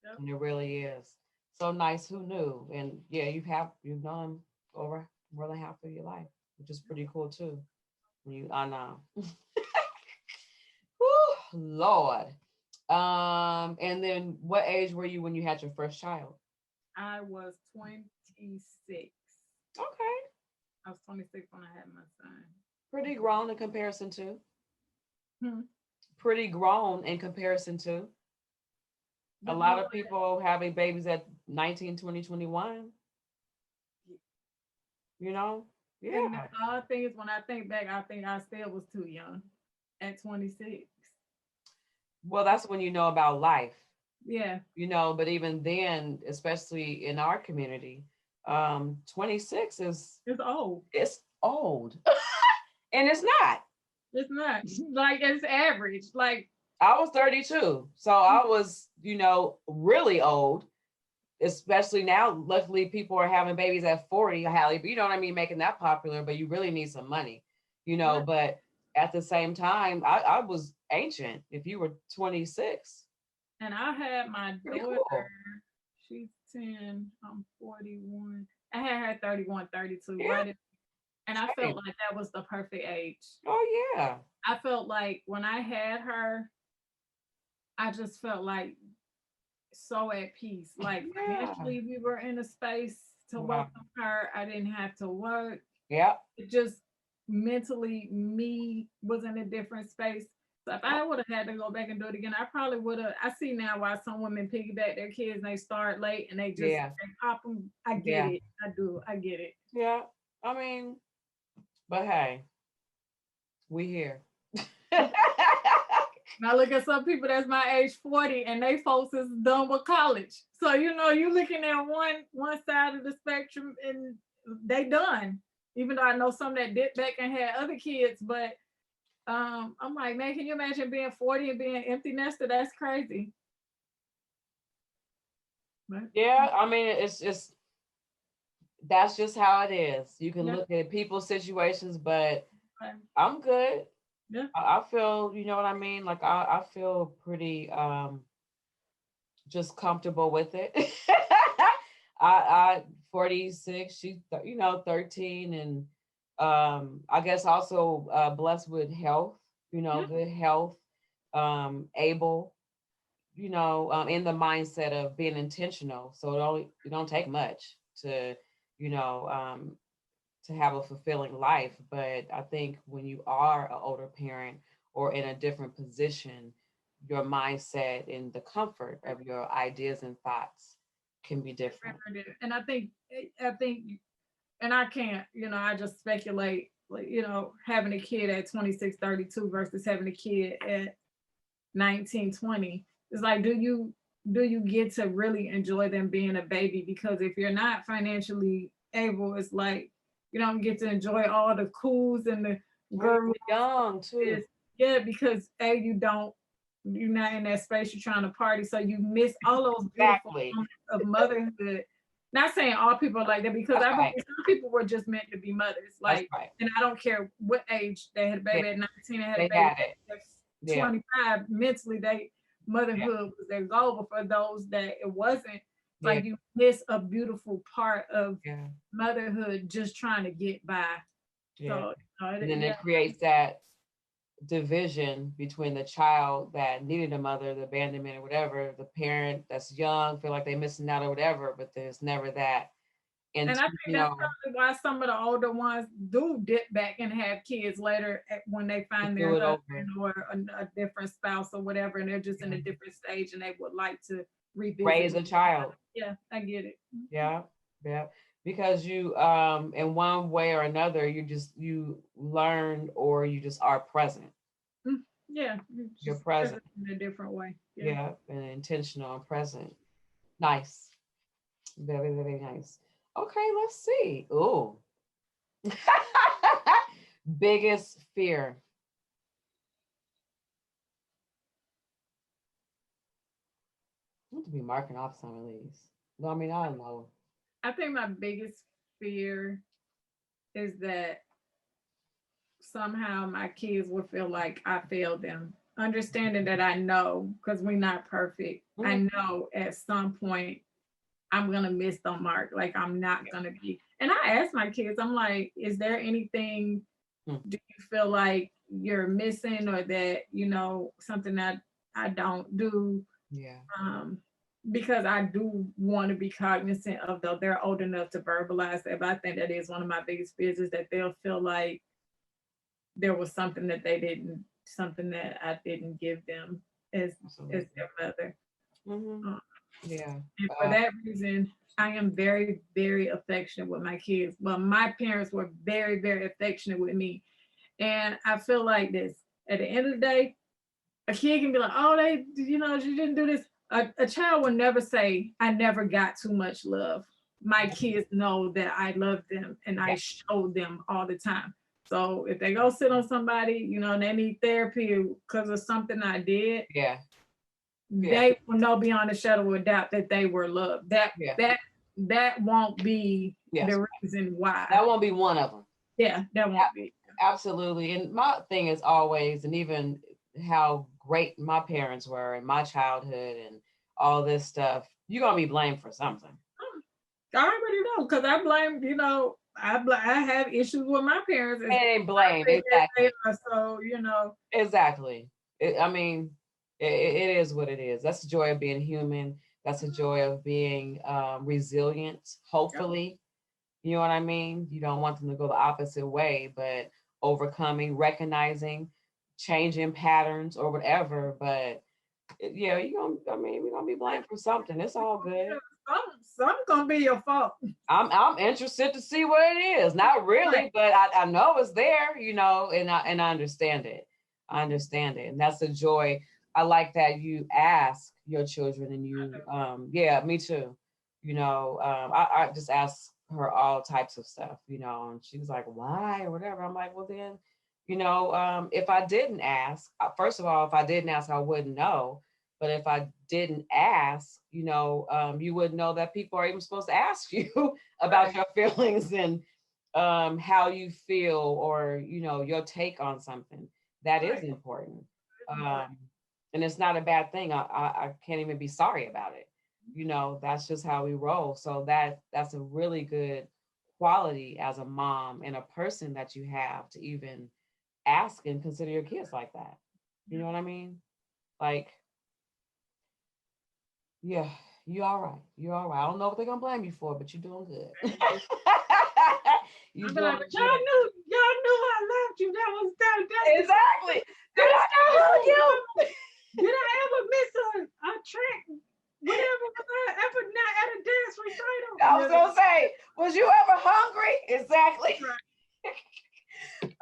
Yep. and it really is. So nice. Who knew? And yeah, you've known over more than half of your life, which is pretty cool too. I know. Whew, Lord. And then what age were you when you had your first child? I was 26. Okay. I was 26 when I had my son. Pretty grown in comparison to. Hmm. Pretty grown in comparison to. A But you know lot of what? people having babies at 19, 20, 21. You know? And the Yeah. odd thing is when I think back, I think I still was too young at 26. Well, that's when you know about life. Yeah. But even then, especially in our community, 26 is It's old. it's old. And it's not. It's not like it's average. Like I was 32, so I was, really old, especially now. Luckily people are having babies at 40, Hallie, but you know what I mean, making that popular, but you really need some money, right. but at the same time, I was ancient if you were 26. And I had my Pretty daughter, cool. she's 10, I'm 41. I had her 31, 32, Yeah, right? And I felt same. like that was the perfect age. Oh yeah. I felt like when I had her, I just felt like so at peace. Like Yeah. financially, we were in a space to Wow. welcome her. I didn't have to work. Yep. It just mentally, me was in a different space. So if I would have had to go back and do it again, I probably would have. I see now why some women piggyback their kids and they start late and Yeah. they pop them. I get Yeah. it. I do. I get it. Yeah. I mean, but hey, we here. Now look at some people that's my age 40 and they folks is done with college. So you looking at one side of the spectrum and they done. Even though I know some that did back and had other kids, but I'm like, man, can you imagine being 40 and being empty nester? That's crazy. But Yeah. I mean, it's just that's just how it is. You can yeah, look at people's situations, but but, I'm good. yeah, I feel, you know what I mean? Like I feel pretty just comfortable with it. I 46, she's 13, and I guess also blessed with health, yeah. good health, able, in the mindset of being intentional. So it don't take much to, you know, um to have a fulfilling life. But I think when you are an older parent or in a different position, your mindset and the comfort of your ideas and thoughts can be different. And I think, and I can't, I just speculate, like, having a kid at 26, 32 versus having a kid at 19, 20. It's like, do you get to really enjoy them being a baby? Because if you're not financially able, it's like you don't get to enjoy all the cools and the When girls. you're young too. Yeah, because you're not in that space, you're trying to party, so you miss all those beautiful Exactly. moments of motherhood. Not saying all people are like that, because That's I believe right. some people were just meant to be mothers. That's Like, right. and I don't care what age they had a Yeah, baby at 19, they had a they baby had it. at Yeah. 25. Mentally, Yeah. motherhood was their goal. But for those that it wasn't, Yeah. like, you miss a beautiful part of Yeah. motherhood just trying to get by. Yeah. So, And then yeah, it creates that division between the child that needed a mother, the abandonment or whatever, the parent that's young, feel like they're missing out or whatever, but there's never that and I think that's intentional probably why some of the older ones do dip back and have kids later when they to find do their it over. husband or a different spouse or whatever, and they're just in Yeah. a different stage and they would like to revisit. Raise a child. Yeah, I get it. Yeah. Yeah. Because you in one way or another, you learn or you just are present. Yeah, You're just present. present in a different way. Yeah. Yeah. And intentional and present. Nice. Very, very nice. Okay, let's see. Oh. Biggest fear. I want to be marking off some of these. No, I mean, I don't know. I think my biggest fear is that somehow my kids will feel like I failed them. Understanding that I know, because we're not perfect, I Mhm. know at some point I'm gonna miss the mark. Like, I'm not gonna be. And I ask my kids, I'm like, is there anything Mm. do you feel like you're missing, or that, something that I don't do? Yeah. Um, because I do want to be cognizant of, though they're old enough to verbalize that. But I think that is one of my biggest fears, is that they'll feel like there was something that I didn't give them as Absolutely. their mother. Hmm. Uh, Yeah. and for that reason, I am very, very affectionate with my kids. Well, my parents were very, very affectionate with me. And I feel like this, at the end of the day, a kid can be like, oh, she didn't do this. A child will never say, I never got too much love. My kids know that I love them and I Yeah. show them all the time. So if they go sit on somebody, and they need therapy because of something I did, Yeah. Yeah. they will know beyond a shadow of a doubt that they were loved. That Yeah. that that won't be Yes. the reason why. That won't be one of them. Yeah, that won't be. Absolutely. And my thing is always, and even how great my parents were in my childhood and all this stuff, you're going to be blamed for something. I already know, because I blame, I have issues with my parents as It ain't blame. perfect as they Exactly. are. So, Exactly. I mean, it is what it is. That's the joy of being human. That's the joy of being resilient, Yep. hopefully. You know what I mean? You don't want them to go the opposite way, but overcoming, recognizing, changing patterns or whatever. But yeah, we're gonna be blamed for something. It's all good. Some gonna be your fault. I'm interested to see what it is. Not Right. really, but I know it's there, and I understand it. I understand it. And that's the joy. I like that you ask your children and you yeah, me too. I just ask her all types of stuff, and she was like, why or whatever. I'm like, well then, if I didn't ask, first of all, if I didn't ask, I wouldn't know. But if I didn't ask, you wouldn't know that people are even supposed to ask you about Right. your feelings and how you feel or, your take on something. That is Right. important. It's important. Um, and it's not a bad thing. I can't even be sorry about it. That's just how we roll. So that's a really good quality as a mom and a person that you have to even ask and consider your kids like that. You know Yeah. what I mean? Like, yeah, you all right. You all right. I don't know what they're gonna blame you for, but you're doing good. You I'll be like, doing but good. y'all knew I loved you. That's the Exactly. Did that's I the not hug whole you? problem. Did I ever miss a track? Whatever, was I ever not at a dance recital? I was Yeah, gonna say, was you ever hungry? Exactly. right.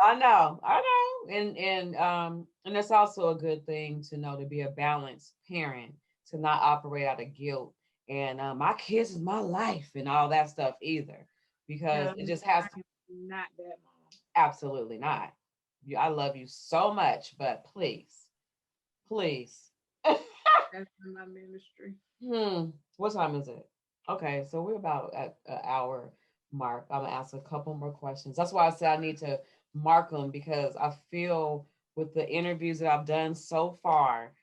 I know, and it's also a good thing to know to be a balanced parent, to not operate out of guilt and my kids is my life and all that stuff either, because Yeah, it just has I am not that mom. absolutely not. I love you so much, but please, please. That's in my ministry. What time is it? Okay, so we're about at an hour mark. I'm gonna ask a couple more questions. That's why I said I need to mark them because I feel with the interviews that I've done so far,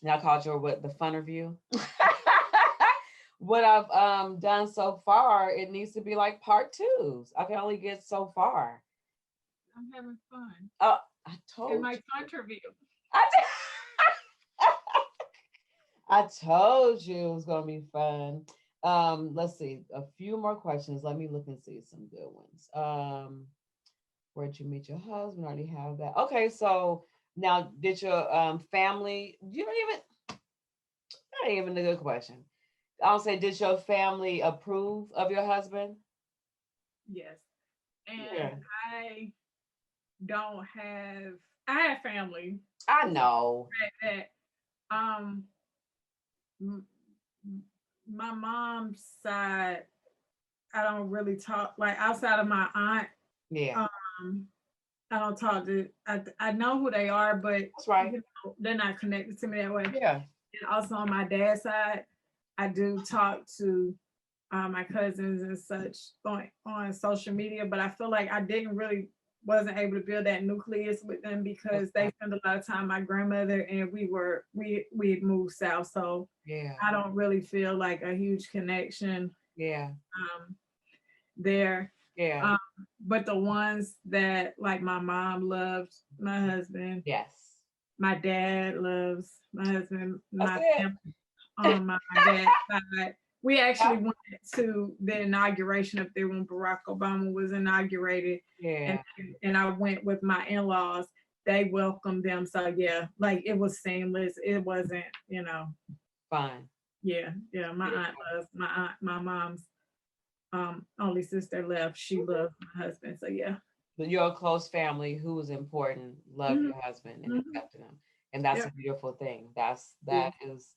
and I called your what the Funterview. What I've done so far, it needs to be like part twos. I can only get so far. I'm having fun I in told my you. interview. I, I told you it was gonna be fun. Let's see, a few more questions. Let me look and see some good ones. Where'd you meet your husband? I already have that. Okay, so now did your family? You don't even. Not even a good question. I'll say, did your family approve of your husband? Yes, and Yeah, I don't have. I have family I know. that um m- my mom's side. I don't really talk like outside of my aunt. Yeah, Um, I don't talk to. I know who they are, but that's right. they're not connected to me that way. Yeah, And also on my dad's side, I do talk to my cousins and such on social media, but I feel like I didn't really wasn't able to build that nucleus with them that's because they right. spent a lot of time with my grandmother and we had moved south, so Yeah, I don't really feel like a huge connection yeah, um, there. yeah. Um, but the ones that like my mom loved my husband, Yes, my dad loves my husband, that's my it. family on my dad's side. We Yeah, actually went to the inauguration up there when Barack Obama was inaugurated, and yeah. and I went with my in-laws. They welcomed them, so yeah, like it was seamless. It wasn't, Fine. yeah, yeah. My aunt Beautiful. loves my mom's only sister left. She loved my husband, so yeah. But you're a close family who is important, love Hmm. your husband and Hmm. accepted him. And that's Yep. a beautiful thing. Yeah.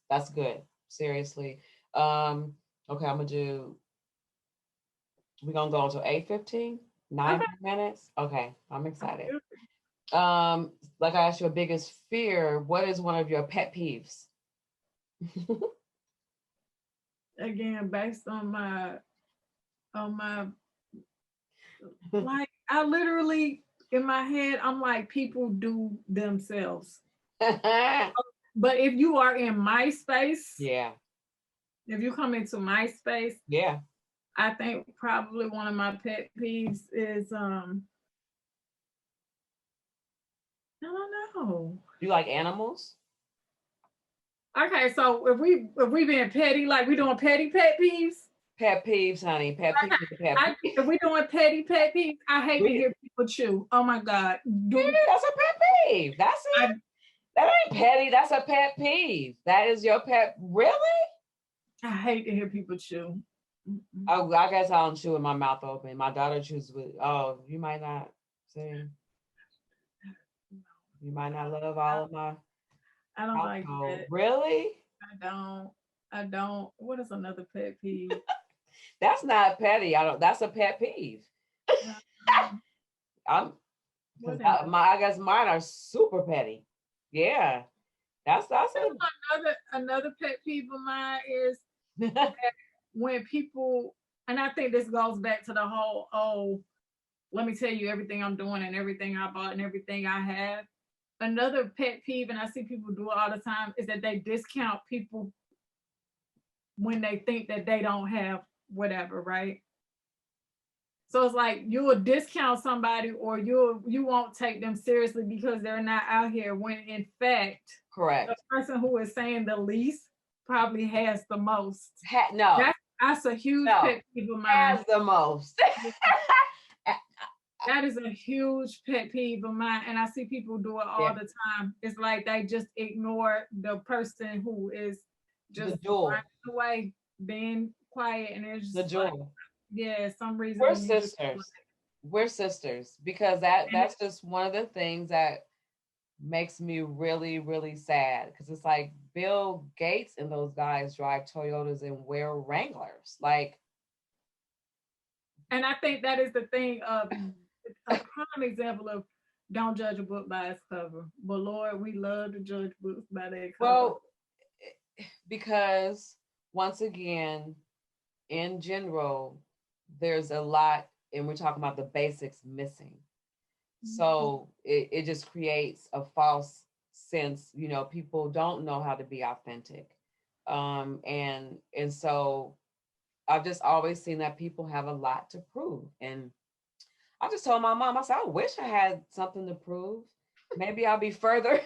That's good. Seriously. Um, okay, we're gonna go until 8:15, nine Okay. more minutes. Okay, I'm excited. Um, like I asked your biggest fear, what is one of your pet peeves? Again, based on my like I literally in my head, I'm like people do themselves. But if you are in my space, Yeah, if you come into my space, yeah. I think probably one of my pet peeves is I don't know. You like animals? Okay, so if we being petty, like we doing petty pet peeves. Pet peeves, honey. Pet Okay, peeves. Pet peeves. if we doing petty pet peeves, I hate to hear people chew. Oh my God, Yeah, that's a pet peeve. That's it. That ain't petty. That's a pet peeve. That is your pet. Really? I hate to hear people chew. Oh, I guess I don't chew with my mouth open. My daughter chews with. Oh, you might not see. You might not love all of my I don't like household. that. Really? I don't. What is another pet peeve? That's not petty. I don't. That's a pet peeve. I'm. I guess mine are super petty. Yeah. That's another pet peeve of mine is when people, and I think this goes back to the whole, oh, let me tell you everything I'm doing and everything I bought and everything I have. Another pet peeve, and I see people do it all the time, is that they discount people when they think that they don't have whatever, right? So it's like you will discount somebody or you won't take them seriously because they're not out here, when in fact, correct, the person who is saying the least probably has the most. No. That's a huge pet peeve of mine. Has the most. That is a huge pet peeve of mine, and I see people do it all the time. It's like they just ignore the person who is just running away, being quiet, and it's just the jewel. Like, yeah, some reason we're sisters. We're sisters because that's just one of the things that makes me really, really sad, because it's like Bill Gates and those guys drive Toyotas and wear Wranglers. Like, and I think that is the thing of a prime example of don't judge a book by its cover. But Lord, we love to judge books by their cover. Well, because once again, in general, there's a lot, and we're talking about the basics missing. So it just creates a false sense, people don't know how to be authentic. And so I've just always seen that people have a lot to prove. And I just told my mom, I said, I wish I had something to prove. Maybe I'll be further.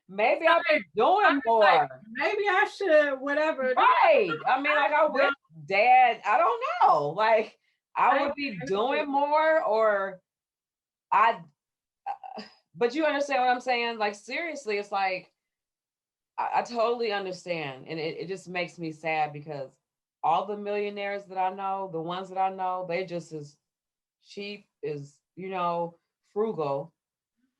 Maybe I'll be doing more. Like, maybe I should, whatever. Right. I mean, like, I wish Dad, I don't know. Like, I would be doing more, or but you understand what I'm saying? Like, seriously, it's like, I totally understand. And it just makes me sad, because all the millionaires that I know, the ones that I know, they just as cheap, as, frugal,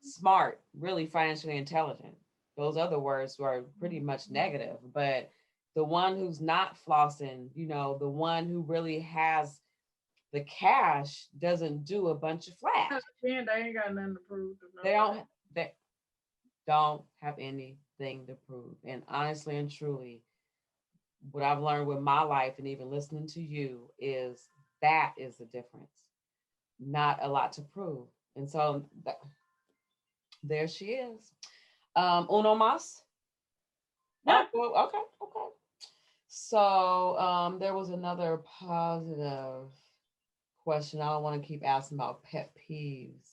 smart, really financially intelligent. Those other words were pretty much negative, but the one who's not flossing, the one who really has the cash doesn't do a bunch of flash. They ain't got nothing to prove. They don't have anything to prove. And honestly and truly, what I've learned with my life and even listening to you is that is the difference. Not a lot to prove. And so there she is. Uno más? Yeah. Oh, okay. So there was another positive question. I don't want to keep asking about pet peeves.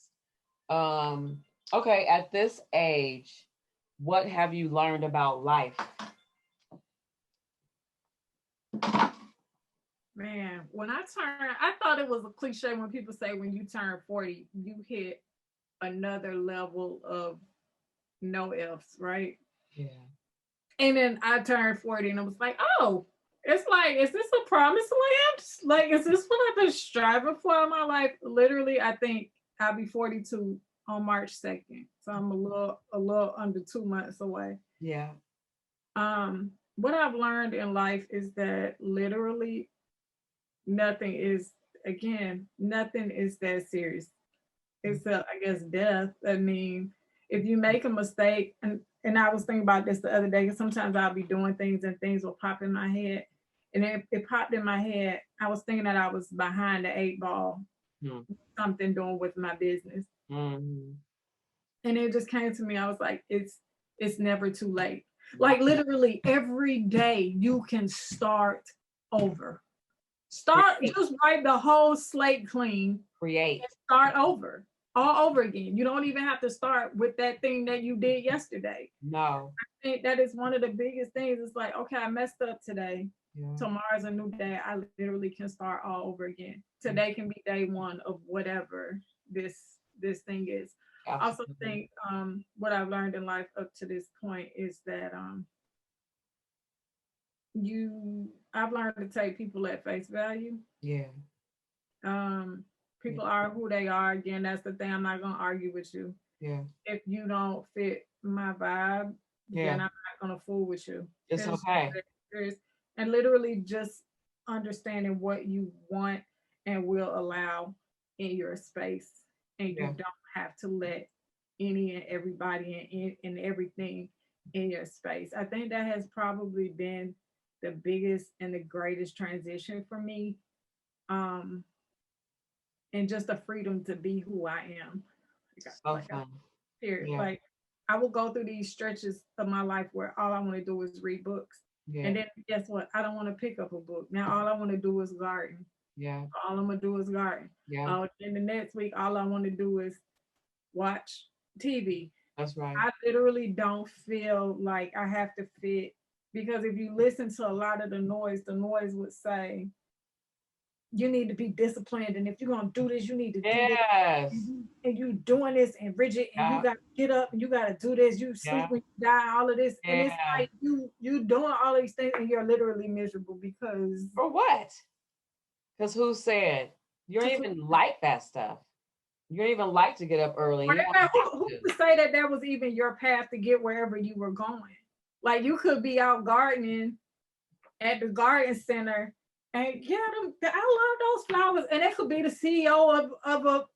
Okay, at this age, what have you learned about life? Man, when I thought it was a cliche when people say when you turn 40, you hit another level of no ifs, right? Yeah. And then I turned 40 and I was like, oh, it's like, is this a promised land? Like, is this what I've been striving for in my life? Literally, I think I'll be 42 on March 2nd. So I'm a little under 2 months away. Yeah. What I've learned in life is that literally nothing is that serious. Except, I guess, death. I mean, if you make a mistake, and I was thinking about this the other day, because sometimes I'll be doing things and things will pop in my head. And it popped in my head. I was thinking that I was behind the 8 ball, something doing with my business. Mm-hmm. And it just came to me. I was like, it's never too late. Like, literally every day you can start over. Just wipe the whole slate clean. Create. Start over. all over again. You don't even have to start with that thing that you did yesterday. No. I think that is one of the biggest things. It's like, okay, I messed up today. Yeah. Tomorrow's a new day. I literally can start all over again. Today can be day one of whatever this thing is. I also Absolutely. think what I've learned in life up to this point is that I've learned to take people at face value. Yeah. Um, Yeah. People are who they are. Again, that's the thing. I'm not gonna argue with you. Yeah. If you don't fit my vibe, then Yeah. I'm not gonna fool with you. It's It's okay. there's and literally just understanding what you want and will allow in your space, and you Yeah. don't have to let any and everybody and everything in your space. I think that has probably been the biggest and the greatest transition for me. Um, and just the freedom to be who I am. So Like I fun. period. Yeah. Like I will go through these stretches of my life where all I want to do is read books. And Yeah. then guess what? I don't want to pick up a book. Now all I want to do is garden. Yeah. All I'm gonna do is garden. Yeah. In the next week, all I want to do is watch TV. That's right. I literally don't feel like I have to fit because if you listen to a lot of the noise would say, you need to be disciplined. And if you're gonna do this, you need to do this. Yes. And you doing this and rigid and you Yeah. gotta get up and you gotta do this, you sleep Yeah. when you die, all of this. And it's Yeah. like you doing all these things and you're literally miserable because For what? Because who said you don't just even like that stuff? You don't even like to get up early. You don't have who to. to say that that was even your path to get wherever you were going? Like you could be out gardening at the garden center. And yeah, I love those flowers, and that could be the CEO of a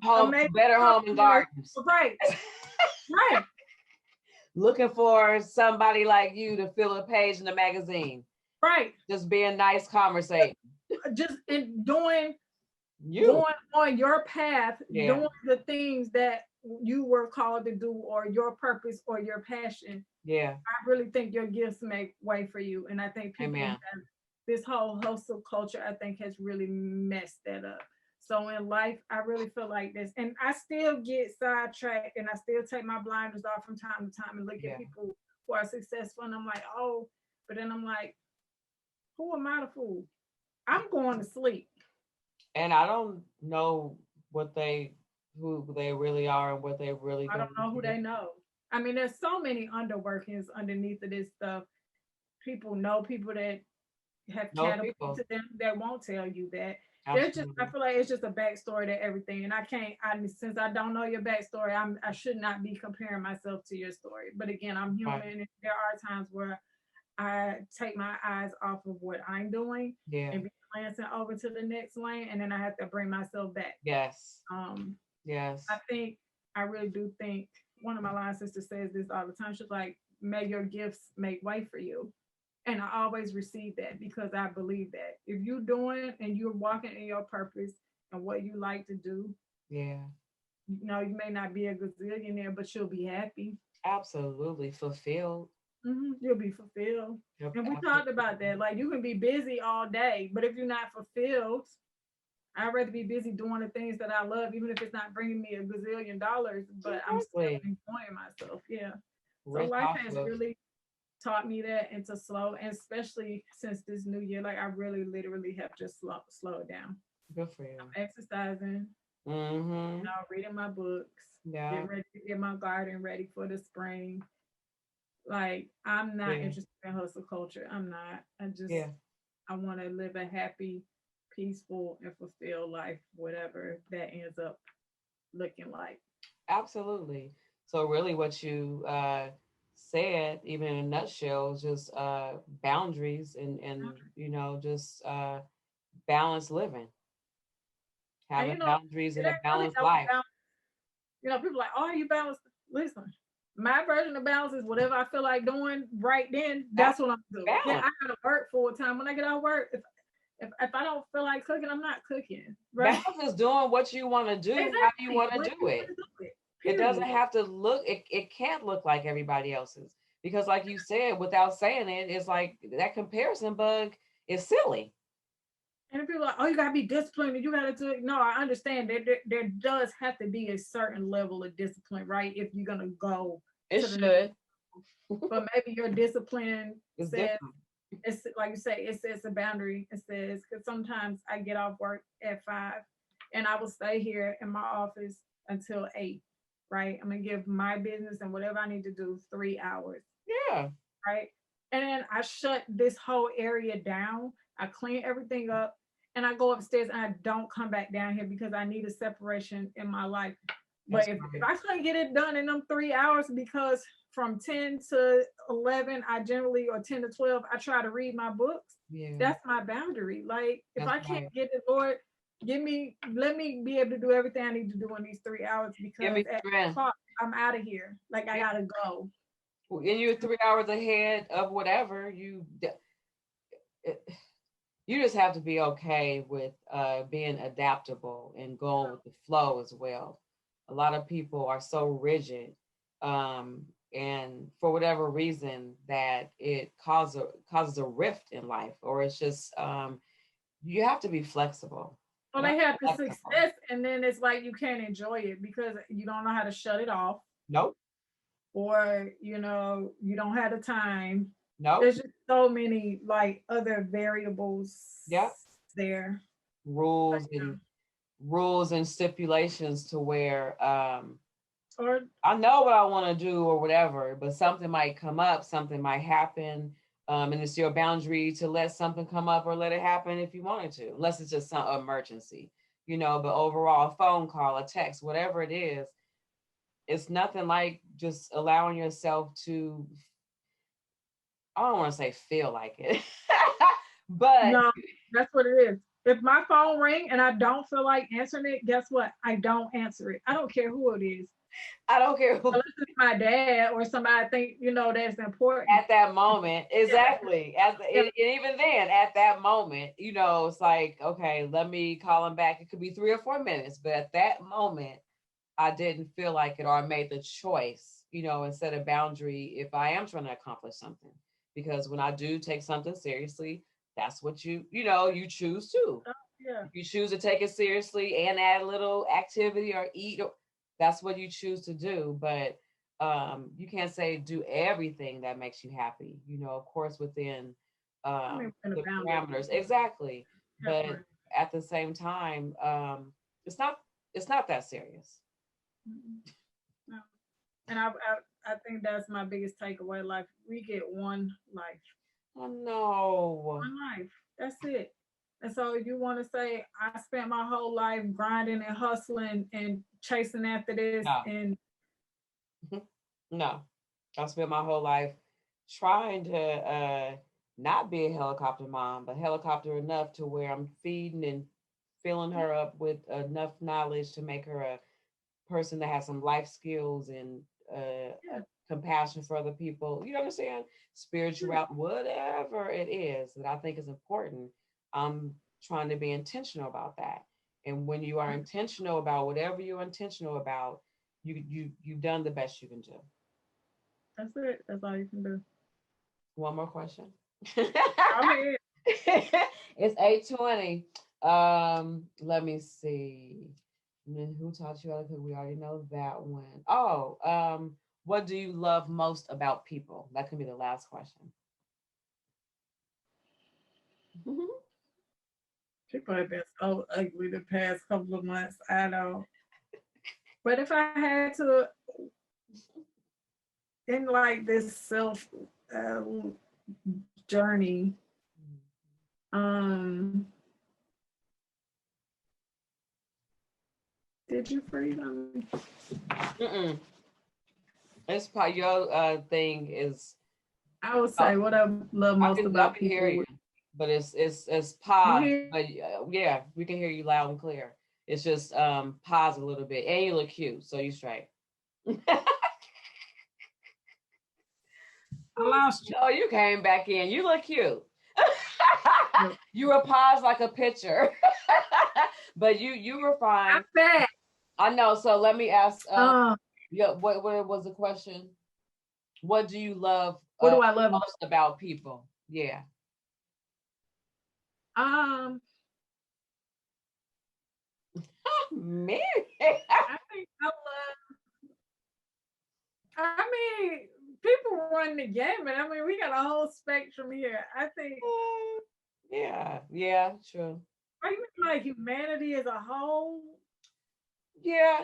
Home, amazing better home and company. gardens. Right, right. Looking for somebody like you to fill a page in the magazine. Right. Just being nice, conversating. Just in doing, You. going on your path, Yeah. doing the things that you were called to do, or your purpose or your passion. Yeah. I really think your gifts make way for you. And I think people Amen. have this whole hustle culture, I think, has really messed that up. So in life, I really feel like this. And I still get sidetracked and I still take my blinders off from time to time and look at Yeah. people who are successful. And I'm like, oh, but then I'm like, who am I to fool? I'm going to sleep. And I don't know what they who they really are and what they really I don't going know who through. they know. I mean, there's so many underworkings underneath of this stuff. People know people that have No people. catapulted them that won't tell you that. There's just, I Absolutely. feel like it's just a backstory to everything. And I can't, since I don't know your backstory, I should not be comparing myself to your story. But again, I'm human. Right. And there are times where I take my eyes off of what I'm doing Yeah. and be glancing over to the next lane. And then I have to bring myself back. Yes. Um, Yes. I think, I really do think one of my line sisters says this all the time. She's like, may your gifts make way for you. And I always receive that because I believe that if you're doing and you're walking in your purpose and what you like to do, Yeah. you know, you may not be a gazillionaire, but you'll be happy. Absolutely. Fulfilled. You'll be fulfilled. Yep. And we talked about Absolutely. that. Like you can be busy all day, but if you're not fulfilled, I'd rather be busy doing the things that I love, even if it's not bringing me a gazillion dollars, but I'm still Exactly. enjoying myself. Yeah. So Rich life off has of. really taught me that and to slow, and especially since this new year, like I really literally have just slowed down. Good for you. I'm exercising, Mm-hmm. reading my books, Yeah. getting ready to get my garden ready for the spring. Like I'm not Yeah. interested in hustle culture. I'm not. Yeah. I want to live a happy, peaceful, and fulfilled life, whatever that ends up looking like. Absolutely. So really what you said, even in a nutshell, is just boundaries and just balanced living, And having boundaries it in a ain't really balanced no life. balance. People like, oh, you balance. Listen, my version of balance is whatever I feel like doing right then. That's That's what I'm doing. Yeah, balance. I gotta work full time. When I get out of work, if I don't feel like cooking, I'm not cooking. Right? Balance is doing what you want to do, how you Exactly. want to When do you want it. to do it. It doesn't Period. have to look, it can't look like everybody else's. Because like you said, without saying it, it's like that comparison bug is silly. And people are like, oh, you gotta be disciplined and you gotta do it. No, I understand that there does have to be a certain level of discipline, right? If you're gonna go It to the next should. level. But maybe your discipline It's says different. it's like you say, it sets a boundary. It says because sometimes I get off work at 5 and I will stay here in my office until 8, right? I'm gonna give my business and whatever I need to do 3 hours, Yeah. right? And then I shut this whole area down. I clean everything up and I go upstairs and I don't come back down here because I need a separation in my life. But That's if right. I couldn't get it done in them 3 hours, because from 10 to 11, I generally, or 10 to 12, I try to read my books. Yeah. That's my boundary. Like, if That's I can't right. get it, Lord, let me be able to do everything I need to do in these 3 hours Give because me at strength. o'clock, I'm out of here. Like, I Yeah. gotta go. And you're 3 hours ahead of whatever you just have to be okay with being adaptable and going with the flow as well. A lot of people are so rigid, and for whatever reason, that it causes a rift in life, or it's just you have to be flexible. Well, You have they to have be the flexible. success, and then it's like you can't enjoy it because you don't know how to shut it off, Nope, or you don't have the time. nope. There's just so many like other variables Yep. there. But, Rules and rules and stipulations to where or I know what I want to do or whatever, but something might come up, something might happen. And it's your boundary to let something come up or let it happen if you wanted to, unless it's just some emergency, but overall, a phone call, a text, whatever it is, it's nothing like just allowing yourself to, I don't want to say feel like it, but no, that's what it is. If my phone ring and I don't feel like answering it, guess what? I don't answer it. I don't care who it is. I don't care who. Unless it's my dad or somebody I think that's important. At that moment, Yeah, exactly. yeah. And even then, at that moment, it's like, okay, let me call him back. It could be 3 or 4 minutes, but at that moment, I didn't feel like it, or I made the choice, and set a boundary if I am trying to accomplish something. Because when I do take something seriously, that's what you choose to. Oh, yeah. If you choose to take it seriously and add a little activity or eat, that's what you choose to do. But you can't say do everything that makes you happy. Of course, within I mean, in a the boundary. parameters, exactly. That But part. at the same time, it's not it's not that serious. No. And I think that's my biggest takeaway. Like, we get one life. Oh no, One life. That's it. And so you want to say, I spent my whole life grinding and hustling and chasing after this. no, And no. I spent my whole life trying to not be a helicopter mom, but helicopter enough to where I'm feeding and filling her up with enough knowledge to make her a person that has some life skills and yeah, a compassion for other people. You understand? Spiritual, whatever it is that I think is important. I'm trying to be intentional about that. And when you are intentional about whatever you're intentional about, you've done the best you can do. that's it. That's all you can do. One more question. Go ahead. It's 8:20. Let me see. And then who taught you how to cook? We already know that one. Oh, what do you love most about people? That can be the last question. People have been so ugly the past couple of months. I know. But if I had to, in like this self uh, journey, um, did you freeze on me? Mm-mm. It's part your thing is. I would uh, say what I love most I about can hear people. you, but it's You paused. hear? But yeah, we can hear you loud and clear. It's just paused a little bit, and you look cute, so you straight. I lost you. Oh, you came back in. You look cute. No. You were paused like a picture, but you were I'm fine. back. I know. So let me ask. Um, Yeah. What was the question? What do you love what do I love? most about people? Yeah. Um, Man. I think I mean, people run the gamut. I mean, we got a whole spectrum here. I think, Yeah, true. I mean, like humanity as a whole. Yeah,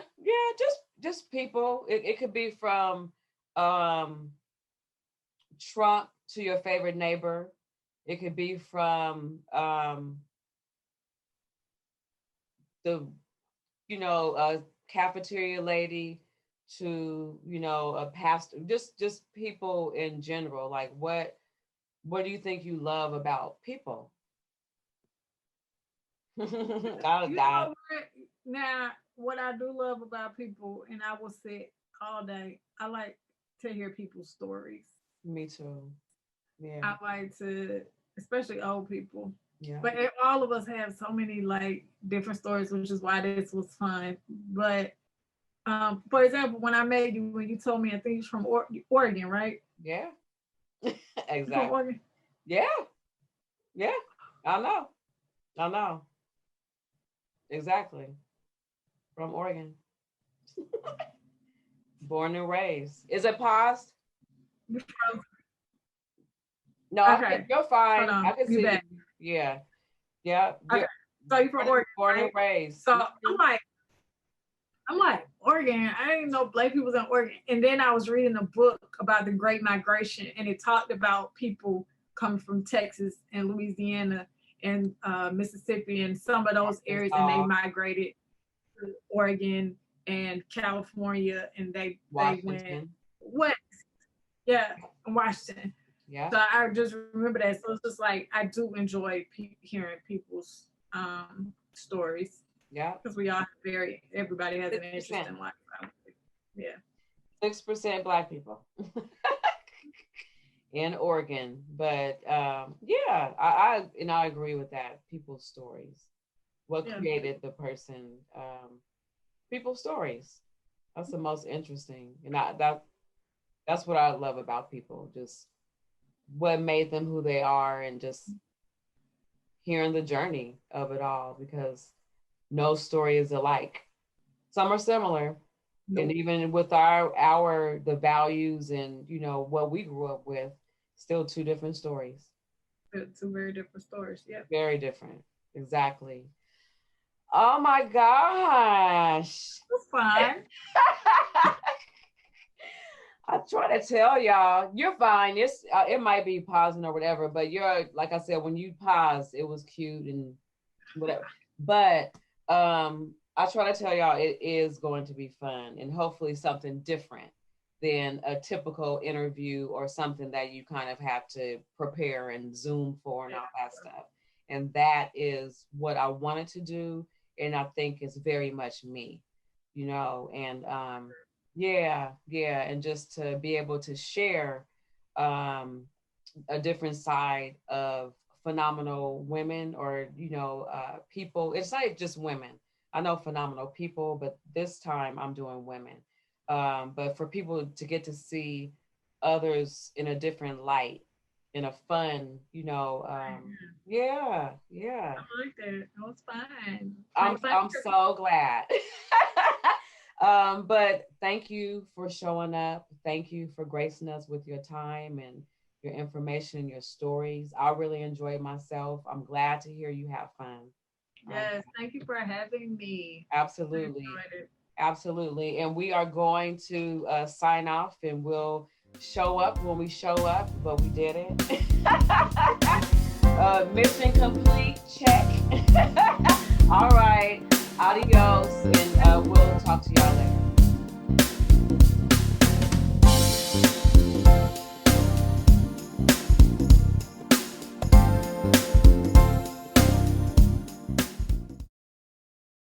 just people. It could be from um Trump to your favorite neighbor. It could be from the cafeteria lady to a pastor. Just people in general. Like what do you think you love about people? Out of You that. know what? Now, what I do love about people, and I will sit all day, I like to hear people's stories. Me too. Yeah. I like to, especially old people. Yeah. But all of us have so many like different stories, which is why this was fun. But for example, when I met you, when you told me, I think you're from Oregon, right? Yeah. You're from Exactly. Oregon. Yeah. Yeah. I know. I know. Exactly. From Oregon. Born and raised. Is it paused? No, Okay, you're hold fine. I on, can you see you. back. Yeah. Yeah. Okay, You're so you from Oregon, born and right? raised. So Mhm. I'm like, Oregon. I didn't know black people was in Oregon. And then I was reading a book about the Great Migration, and it talked about people coming from Texas and Louisiana and Mississippi and some of those areas, and they Arkansas, migrated to Oregon and California, and they went Washington. west, yeah, Washington. Yeah. So I just remember that. So it's just like I do enjoy hearing people's stories Yeah. because we all everybody has an interest 6%. in life. Yeah. 6% black people in Oregon. But yeah, I agree with that. People's stories. What Yeah. created the person? People's stories. That's the most interesting. And that's what I love about people. Just what made them who they are, and just hearing the journey of it all, because no story is alike. Some are similar, and Nope. even with our the values and what we grew up with, still two different stories. Two very different stories. Yeah. Very different. Exactly. Oh my gosh. That's fine. I try to tell y'all, you're fine. It might be pausing or whatever, but you're, like I said, when you paused, it was cute and whatever. But I try to tell y'all it is going to be fun, and hopefully something different than a typical interview or something that you kind of have to prepare and Zoom for and all that stuff. And that is what I wanted to do, and I think it's very much me, and yeah, and just to be able to share um, a different side of phenomenal women, or people. It's not just women. I know phenomenal people, but this time I'm doing women. But for people to get to see others in a different light, in a fun, yeah. I like that. That was fine. I'm so glad. But thank you for showing up. Thank you for gracing us with your time and your information and your stories. I really enjoyed myself. I'm glad to hear you have fun. Yes. Thank you for having me. I Absolutely. enjoyed it. Absolutely. And we are going to sign off, and we'll show up when we show up, but we did it. Mission complete. Check. All right. Adios. And we'll talk to y'all later.